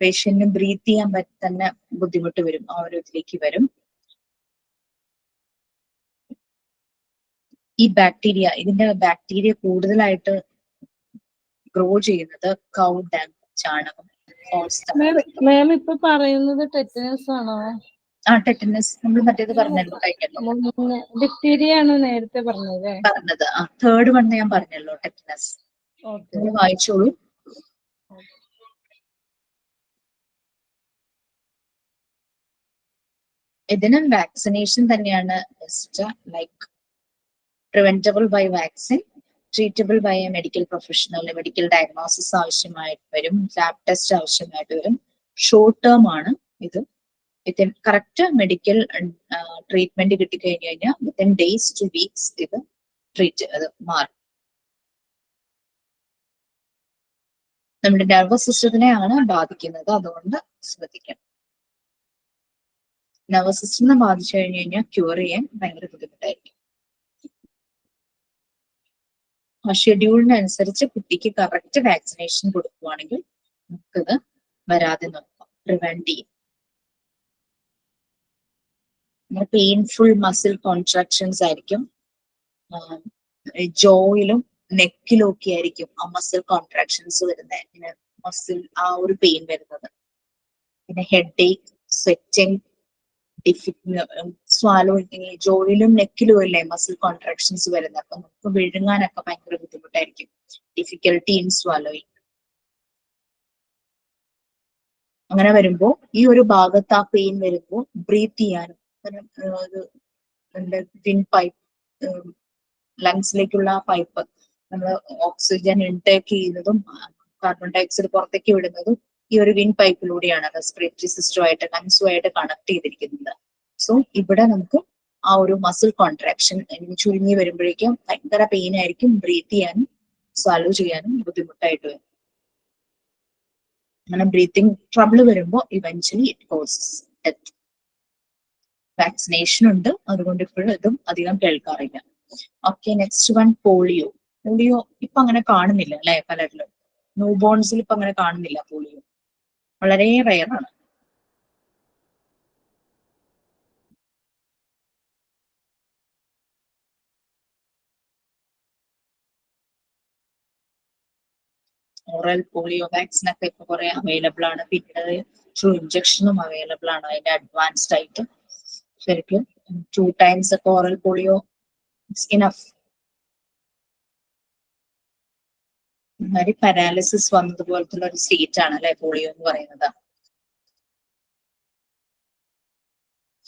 പേഷ്യന്റിന് ബ്രീത്ത് ചെയ്യാൻ തന്നെ ബുദ്ധിമുട്ട് വരും, ആ ഒരു ഇതിലേക്ക് വരും. ഈ ബാക്ടീരിയ, ഇതിന്റെ ബാക്ടീരിയ കൂടുതലായിട്ട് ഗ്രോ ചെയ്യുന്നത് കൗ ഡാങ്, ചാണകം, മാം ഇപ്പൊ പറയുന്നത് ടെറ്റനസ് ആണോ? ടെറ്റനസ് നമ്മൾ മറ്റേത് പറഞ്ഞല്ലോ, കഴിഞ്ഞല്ലോ. ഡിഫ്തീരിയ ആണ് നേരത്തെ പറഞ്ഞത്. പറഞ്ഞത് തേർഡ് വൺ ഞാൻ പറഞ്ഞല്ലോ, ടെറ്റനസ്. വായിച്ചോളൂ. ഇതിനും വാക്സിനേഷൻ തന്നെയാണ് best. Like preventable by vaccine, treatable by a medical professional. Medical diagnosis ആവശ്യമായിട്ട് വരും, ലാബ് ടെസ്റ്റ് ആവശ്യമായിട്ട് വരും. ഷോർട്ട് ടേം ആണ് ഇത്. വിത്തിൻ കറക്റ്റ് മെഡിക്കൽ ട്രീറ്റ്മെന്റ് കിട്ടിക്കഴിഞ്ഞു കഴിഞ്ഞാൽ വിത്തിൻ ഡേയ്സ് ടു വീക്സ് ഇത് മാറും. നമ്മുടെ നെർവസ് സിസ്റ്റത്തിനെയാണ് ബാധിക്കുന്നത്, അതുകൊണ്ട് ശ്രദ്ധിക്കണം. നെർവസ് സിസ്റ്റത്തിനെ ബാധിച്ചു കഴിഞ്ഞു കഴിഞ്ഞാൽ ക്യൂർ ചെയ്യാൻ ഭയങ്കര ബുദ്ധിമുട്ടായിരിക്കും. ആ ഷെഡ്യൂളിനനുസരിച്ച് കുട്ടിക്ക് കറക്റ്റ് വാക്സിനേഷൻ കൊടുക്കുവാണെങ്കിൽ നമുക്കിത് വരാതെ നോക്കാം, പ്രിവെന്റ് ചെയ്യും. പെയിൻഫുൾ മസിൽ കോൺട്രാക്ഷൻസ് ആയിരിക്കും, ജോയിലും നെക്കിലും ഒക്കെ ആയിരിക്കും ആ മസിൽ കോൺട്രാക്ഷൻസ് വരുന്നത്, ഇങ്ങനെ മസിൽ ആ ഒരു പെയിൻ വരുന്നത്. പിന്നെ ഹെഡ് ഏക്ക്, സ്വെറ്റിംഗ്, സ്വാലോയിങ്, ജോയിലും നെക്കിലും അല്ലേ മസിൽ കോൺട്രാക്ഷൻസ് വരുന്നത്. അപ്പൊ നമുക്ക് വിഴുങ്ങാനൊക്കെ ഭയങ്കര ബുദ്ധിമുട്ടായിരിക്കും, ഡിഫിക്കൽട്ടി ഇൻ സ്വാലോയിങ്. അങ്ങനെ വരുമ്പോ ഈ ഒരു ഭാഗത്ത് ആ പെയിൻ വരുമ്പോ ബ്രീത്ത് ചെയ്യാനും, വിൻ പൈപ്പ്, ലങ്സിലേക്കുള്ള പൈപ്പ് നമ്മൾ ഓക്സിജൻ ഇൻടേക്ക് ചെയ്യുന്നതും കാർബൺ ഡയോക്സൈഡ് പുറത്തേക്ക് വിടുന്നതും ഈ ഒരു വിൻ പൈപ്പിലൂടെയാണ് റെസ്പിറേറ്ററി സിസ്റ്റമായിട്ട് ലങ്സുമായിട്ട് കണക്ട് ചെയ്തിരിക്കുന്നത്. സോ ഇവിടെ നമുക്ക് ആ ഒരു മസിൽ കോൺട്രാക്ഷൻ ചുരുങ്ങി വരുമ്പോഴേക്കും ഭയങ്കര പെയിൻ ആയിരിക്കും, ബ്രീത്ത് ചെയ്യാനും സ്വാലോ ചെയ്യാനും ബുദ്ധിമുട്ടായിട്ട് വരും. അങ്ങനെ ബ്രീത്തിങ് ട്രബിൾ വരുമ്പോൾ eventually it causes death. Vaccination ഉണ്ട്, അതുകൊണ്ട് ഇപ്പോഴും ഇതും അധികം കേൾക്കാറില്ല. Okay, next one polio. Polio ഇപ്പൊ അങ്ങനെ കാണുന്നില്ല അല്ലെ, പലരിലും ന്യൂ ബോൺസിൽ ഇപ്പൊ അങ്ങനെ കാണുന്നില്ല. പോളിയോ വളരെ റെയർ ആണ്. ഓറൽ പോളിയോ വാക്സിൻ ഒക്കെ ഇപ്പൊ കുറെ അവൈലബിൾ ആണ്. പിന്നീട് ത്രൂ ഇഞ്ചക്ഷനും അവൈലബിൾ ആണ്. അതിന്റെ അഡ്വാൻസ്ഡ് ആയിട്ട് ശരിക്കും 2 times ഒക്കെ ഓറൽ പോളിയോ ഇനഫ്. പാരാലിസിസ് വന്നതുപോലത്തുള്ള ഒരു സ്റ്റേറ്റ് ആണ് അല്ലെ പോളിയോ എന്ന് പറയുന്നത്.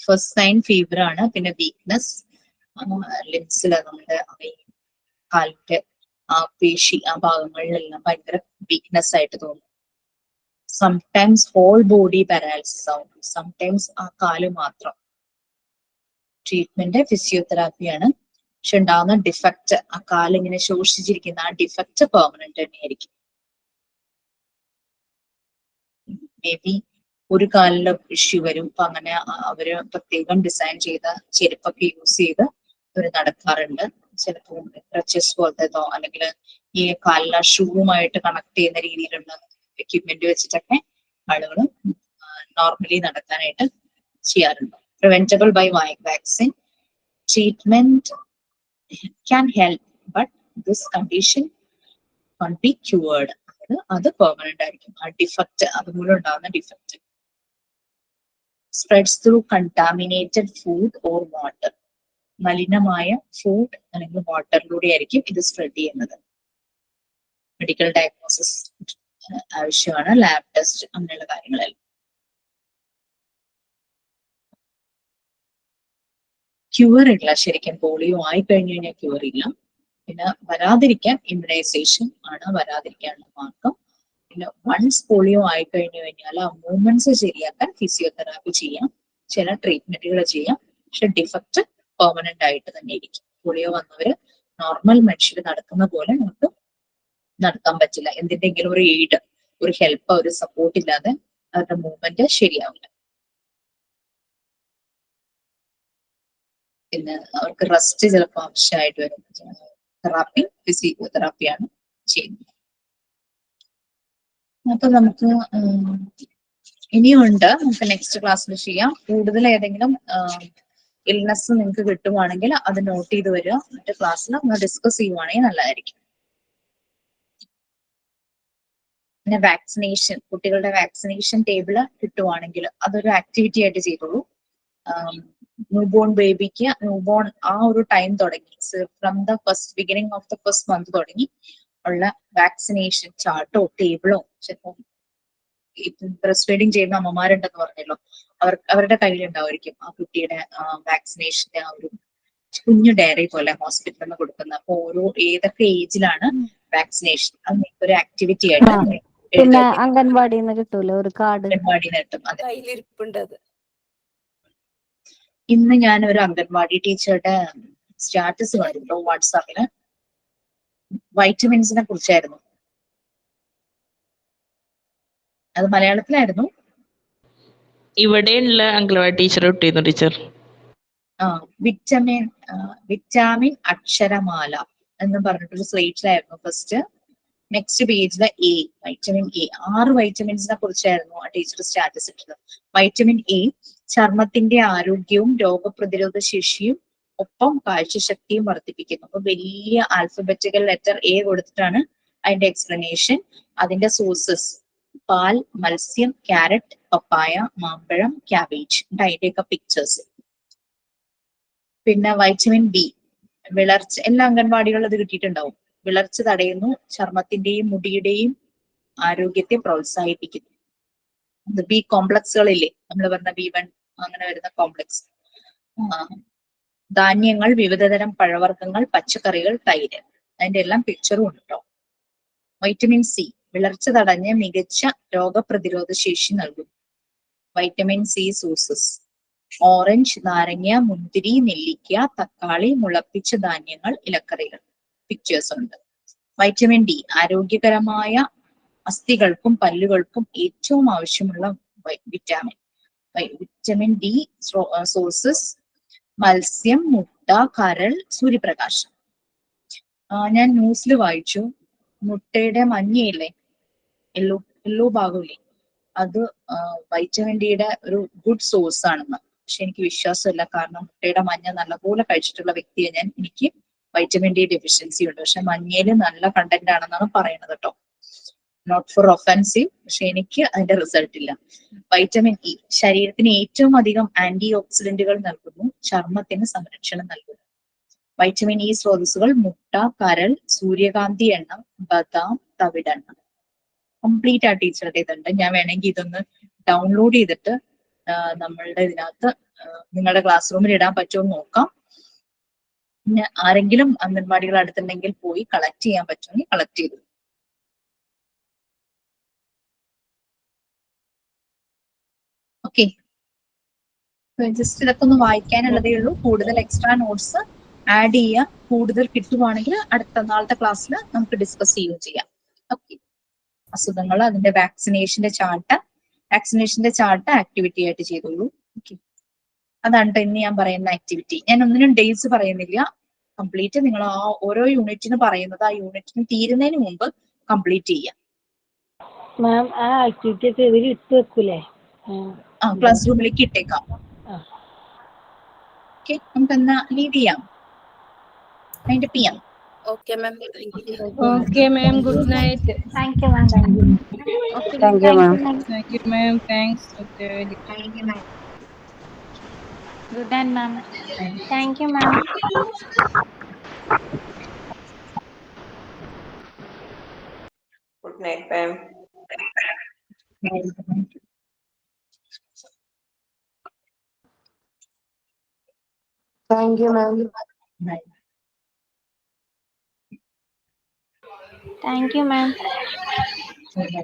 ഫസ്റ്റ് സൈൻ ഫീവർ ആണ്. പിന്നെ വീക്ക്നെസ്, ലിംസില് നമ്മുടെ കാലിന്റെ ആ പേശി ആ ഭാഗങ്ങളിലെല്ലാം ഭയങ്കര വീക്ക്നെസ് ആയിട്ട് തോന്നും. സംടൈംസ് ഹോൾ ബോഡി പാരാലിസിസ് ആവും, സംടൈംസ് ആ കാല് മാത്രം. ട്രീറ്റ്മെന്റ് ഫിസിയോതെറാപ്പിയാണ്. പക്ഷെ ഉണ്ടാകുന്ന ഡിഫക്റ്റ്, ആ കാലിങ്ങനെ ശോഷിച്ചിരിക്കുന്ന ആ ഡിഫക്റ്റ് പെർമനന്റ് തന്നെയായിരിക്കും. മേ ബി ഒരു കാലിലെ ഇഷ്യൂ വരും. അപ്പൊ അങ്ങനെ അവര് പ്രത്യേകം ഡിസൈൻ ചെയ്ത ചെരുപ്പൊക്കെ യൂസ് ചെയ്ത് അവര് നടക്കാറുണ്ട്. ചിലപ്പോൾ ക്രച്ചസ് പോലത്തേതോ അല്ലെങ്കിൽ ഈ കാലിലെ ഷൂവുമായിട്ട് കണക്ട് ചെയ്യുന്ന രീതിയിലുള്ള എക്യുപ്മെന്റ് വെച്ചിട്ടൊക്കെ ആളുകൾ നോർമലി നടക്കാനായിട്ട് ചെയ്യാറുണ്ട്. Preventable by vaccine, treatment can help, but this condition can't be cured. അത് പെർമനന്റ് ആയിരിക്കും. ആ ഡിഫക്റ്റ്, അതുമൂലം ഉണ്ടാകുന്ന defect spreads through contaminated food or water. മലിനമായ ഫുഡ് അല്ലെങ്കിൽ വാട്ടറിലൂടെ ആയിരിക്കും ഇത് സ്പ്രെഡ് ചെയ്യുന്നത്. മെഡിക്കൽ ഡയഗ്നോസിസ് ആവശ്യമാണ്, ലാബ് ടെസ്റ്റ് അങ്ങനെയുള്ള കാര്യങ്ങളെല്ലാം. ക്യൂർ ഇല്ല ശരിക്കും. പോളിയോ ആയി കഴിഞ്ഞു കഴിഞ്ഞാൽ ക്യൂർ ഇല്ല. പിന്നെ വരാതിരിക്കാൻ ഇമ്മ്യൂണൈസേഷൻ ആണ് വരാതിരിക്കാനുള്ള മാർഗം. പിന്നെ വൺസ് പോളിയോ ആയി കഴിഞ്ഞു കഴിഞ്ഞാൽ ആ മൂവ്മെന്റ്സ് ശരിയാക്കാൻ ഫിസിയോതെറാപ്പി ചെയ്യാം, ചില ട്രീറ്റ്മെന്റുകൾ ചെയ്യാം. പക്ഷെ ഡിഫക്റ്റ് പെർമനന്റ് ആയിട്ട് തന്നെ ഇരിക്കും. പോളിയോ വന്നവര് നോർമൽ മനുഷ്യർ നടക്കുന്ന പോലെ നമുക്ക് നടക്കാൻ പറ്റില്ല. എന്തിന്റെങ്കിലും ഒരു എയ്ഡ്, ഒരു ഹെൽപ്പ്, ഒരു സപ്പോർട്ട് ഇല്ലാതെ അവരുടെ മൂവ്മെന്റ് ശരിയാവില്ല. പിന്നെ അവർക്ക് റെസ്റ്റ് ചിലപ്പോൾ ആവശ്യമായിട്ട് വരും. തെറാപ്പി ഫിസിയോതെറാപ്പിയാണ് ചെയ്യുന്നത്. അപ്പൊ നമുക്ക് ഇനിയുണ്ട്, നമുക്ക് നെക്സ്റ്റ് ക്ലാസ്സിൽ ചെയ്യാം. കൂടുതൽ ഏതെങ്കിലും ഇൽനെസ് നിങ്ങൾക്ക് കിട്ടുവാണെങ്കിൽ അത് നോട്ട് ചെയ്ത് വരിക. മറ്റേ ക്ലാസ്സിൽ ഒന്ന് ഡിസ്കസ് ചെയ്യുവാണെങ്കിൽ നല്ലതായിരിക്കും. പിന്നെ വാക്സിനേഷൻ, കുട്ടികളുടെ വാക്സിനേഷൻ ടേബിള് കിട്ടുവാണെങ്കിൽ അതൊരു ആക്ടിവിറ്റി ആയിട്ട് ചെയ്തോളൂ. ന്യൂബോൺ ബേബിക്ക് ന്യൂബോൺ ആ ഒരു ടൈം തുടങ്ങി, from the beginning of the first month തുടങ്ങി ഉള്ള വാക്സിനേഷൻ ചാർട്ടോ ടേബിളോ, ചിലപ്പോൾ ബ്രസ്റ്റ് ഫീഡിങ് ചെയ്യുന്ന അമ്മമാരുണ്ടെന്ന് പറഞ്ഞല്ലോ, അവരുടെ കയ്യിലുണ്ടാവുമായിരിക്കും ആ കുട്ടിയുടെ വാക്സിനേഷന്റെ ആ ഒരു കുഞ്ഞു ഡയറി പോലെ ഹോസ്പിറ്റലിൽ നിന്ന് കൊടുക്കുന്ന. അപ്പൊ ഏതൊക്കെ ഏജിലാണ് വാക്സിനേഷൻ, അത് ഒരു ആക്ടിവിറ്റി ആയിട്ട് പിന്നെ അംഗൻവാടിയിൽ നിന്ന് കിട്ടൂലോ ഒരു കാർഡ്. അംഗൻവാടിയിൽ കിട്ടും. അതെ, കയ്യിലിരിപ്പുണ്ട് അത്. ഇന്ന് ഞാൻ ഒരു അംഗൻവാടി ടീച്ചറുടെ സ്റ്റാറ്റസ് കണ്ടു വാട്സാപ്പില്. വൈറ്റമിൻസിനെ കുറിച്ചായിരുന്നു. അത് മലയാളത്തിലായിരുന്നു. ഇവിടെയുള്ള അംഗൻവാടി ടീച്ചർ കിട്ടിയിരുന്നു ടീച്ചർ. വിറ്റാമിൻ അക്ഷരമാല എന്ന് പറഞ്ഞിട്ടൊരു സ്ലേറ്റിലായിരുന്നു ഫസ്റ്റ്. നെക്സ്റ്റ് പേജിലെ വൈറ്റമിൻ എ, 6 വൈറ്റമിൻസിനെ കുറിച്ചായിരുന്നു ആ ടീച്ചർ സ്റ്റാറ്റസ് ഇട്ടത്. വൈറ്റമിൻ എ ചർമ്മത്തിന്റെ ആരോഗ്യവും രോഗപ്രതിരോധ ശേഷിയും ഒപ്പം കാഴ്ചശക്തിയും വർദ്ധിപ്പിക്കുന്നു. അപ്പൊ വലിയ ആൽഫബറ്റിക്കൽ ലെറ്റർ എ കൊടുത്തിട്ടാണ് അതിന്റെ എക്സ്പ്ലനേഷൻ. അതിന്റെ സോഴ്സസ് പാൽ, മത്സ്യം, ക്യാരറ്റ്, പപ്പായ, മാമ്പഴം, ക്യാബേജ്, അതിന്റെയൊക്കെ പിക്ചേഴ്സ്. പിന്നെ വൈറ്റമിൻ ബി വിളർച്ച, എല്ലാ അംഗൻവാടികളിലും അത് കിട്ടിയിട്ടുണ്ടാവും. വിളർച്ച തടയുന്നു, ചർമ്മത്തിന്റെയും മുടിയുടെയും ആരോഗ്യത്തെ പ്രോത്സാഹിപ്പിക്കുന്നു. ബി കോംപ്ലക്സുകളില്ലേ, നമ്മൾ പറഞ്ഞ B1 അങ്ങനെ വരുന്ന കോംപ്ലക്സ്. ധാന്യങ്ങൾ, വിവിധതരം പഴവർഗ്ഗങ്ങൾ, പച്ചക്കറികൾ, തൈര്, അതിന്റെ എല്ലാം പിക്ചറും ഉണ്ട് കേട്ടോ. വൈറ്റമിൻ സി വിളർച്ച തടഞ്ഞ് മികച്ച രോഗപ്രതിരോധ ശേഷി നൽകുന്നു. വൈറ്റമിൻ സി സോഴ്സസ് ഓറഞ്ച്, നാരങ്ങ, മുന്തിരി, നെല്ലിക്ക, തക്കാളി, മുളപ്പിച്ച ധാന്യങ്ങൾ, ഇലക്കറികൾ, പിക്ചേഴ്സ് ഉണ്ട്. വൈറ്റമിൻ ഡി ആരോഗ്യകരമായ അസ്ഥികൾക്കും പല്ലുകൾക്കും ഏറ്റവും ആവശ്യമുള്ള വിറ്റാമിൻ. വിറ്റമിൻ ഡി സോഴ്സസ് മത്സ്യം, മുട്ട, കരൾ, സൂര്യപ്രകാശം. ഞാൻ ന്യൂസിൽ വായിച്ചു, മുട്ടയുടെ മഞ്ഞയില്ലേ, യെല്ലോ ഭാഗമില്ലേ, അത് വൈറ്റമിൻ ഡിയുടെ ഒരു ഗുഡ് സോഴ്സ് ആണെന്ന്. പക്ഷെ എനിക്ക് വിശ്വാസമില്ല, കാരണം മുട്ടയുടെ മഞ്ഞ നല്ലപോലെ കഴിച്ചിട്ടുള്ള വ്യക്തിയെ ഞാൻ. എനിക്ക് വൈറ്റമിൻ ഡി ഡെഫിഷ്യൻസി ഉണ്ട്, പക്ഷെ മഞ്ഞയിൽ നല്ല കണ്ടന്റ് ആണെന്നാണ് പറയുന്നത് കേട്ടോ. നോട്ട് ഫോർ ഒഫൻസീവ്, പക്ഷെ എനിക്ക് അതിന്റെ റിസൾട്ട് ഇല്ല. വൈറ്റമിൻ ഇ ശരീരത്തിന് ഏറ്റവും അധികം ആന്റി ഓക്സിഡന്റുകൾ നൽകുന്നു, ചർമ്മത്തിന് സംരക്ഷണം നൽകുന്നു. വൈറ്റമിൻ ഇ സ്രോതസ്സുകൾ മുട്ട, കരൾ, സൂര്യകാന്തി എണ്ണ, ബദാം, തവിടെണ്ണ. കംപ്ലീറ്റ് ആ ടീച്ചറുടെ ഇതുണ്ട്. ഞാൻ വേണമെങ്കിൽ ഇതൊന്ന് ഡൗൺലോഡ് ചെയ്തിട്ട് നമ്മളുടെ ഇതിനകത്ത് നിങ്ങളുടെ ക്ലാസ് റൂമിൽ ഇടാൻ പറ്റുമോ നോക്കാം. പിന്നെ ആരെങ്കിലും അംഗൻവാടികൾ അടുത്തുണ്ടെങ്കിൽ പോയി കളക്ട് ചെയ്യാൻ പറ്റുമെങ്കിൽ കളക്ട് ചെയ്തു. ഓക്കെ, ജസ്റ്റ് ഇതൊക്കെ ഒന്ന് വായിക്കാനുള്ളതേ ഉള്ളൂ. കൂടുതൽ എക്സ്ട്രാ നോട്ട്സ് ആഡ് ചെയ്യുക. കൂടുതൽ കിട്ടുവാണെങ്കിൽ അടുത്ത നാളത്തെ ക്ലാസ്സിൽ നമുക്ക് ഡിസ്കസ് ചെയ്യുകയും ചെയ്യാം. ഓക്കെ, അസുഖങ്ങൾ, അതിന്റെ വാക്സിനേഷന്റെ ചാർട്ട് ആക്ടിവിറ്റി ആയിട്ട് ചെയ്തോളൂ. ഓക്കെ, അതാണ് ഇന്ന് ഞാൻ പറയുന്ന ആക്ടിവിറ്റി. ഞാൻ ഒന്നിനും ഡേറ്റ്സ് പറയുന്നില്ല, കംപ്ലീറ്റ് നിങ്ങൾ ആ ഓരോ യൂണിറ്റിന് പറയുന്നത് ആ യൂണിറ്റിന് തീരുന്നതിന് മുമ്പ് കംപ്ലീറ്റ് ചെയ്യാം. മാം, ആ ആക്ടിവിറ്റി ഒക്കെ ഇവര് ഇട്ട് വെക്കൂലേ? ക്ലാസ് റൂമിലേക്ക് ഇട്ടേക്കാം. ഓക്കെ, നമുക്ക് എന്നാ ലീവ് ചെയ്യാം, അതിന്റെ ചെയ്യാം. Okay, ma'am. Thank you. Okay, ma'am. Good night. Thank you, ma'am. Okay, Thank you, ma'am. Thank you, ma'am. Thanks. Okay. Good night, ma'am. Thank you, ma'am. Good night, ma'am. Thank you, ma'am. Thank you, ma'am. Bye.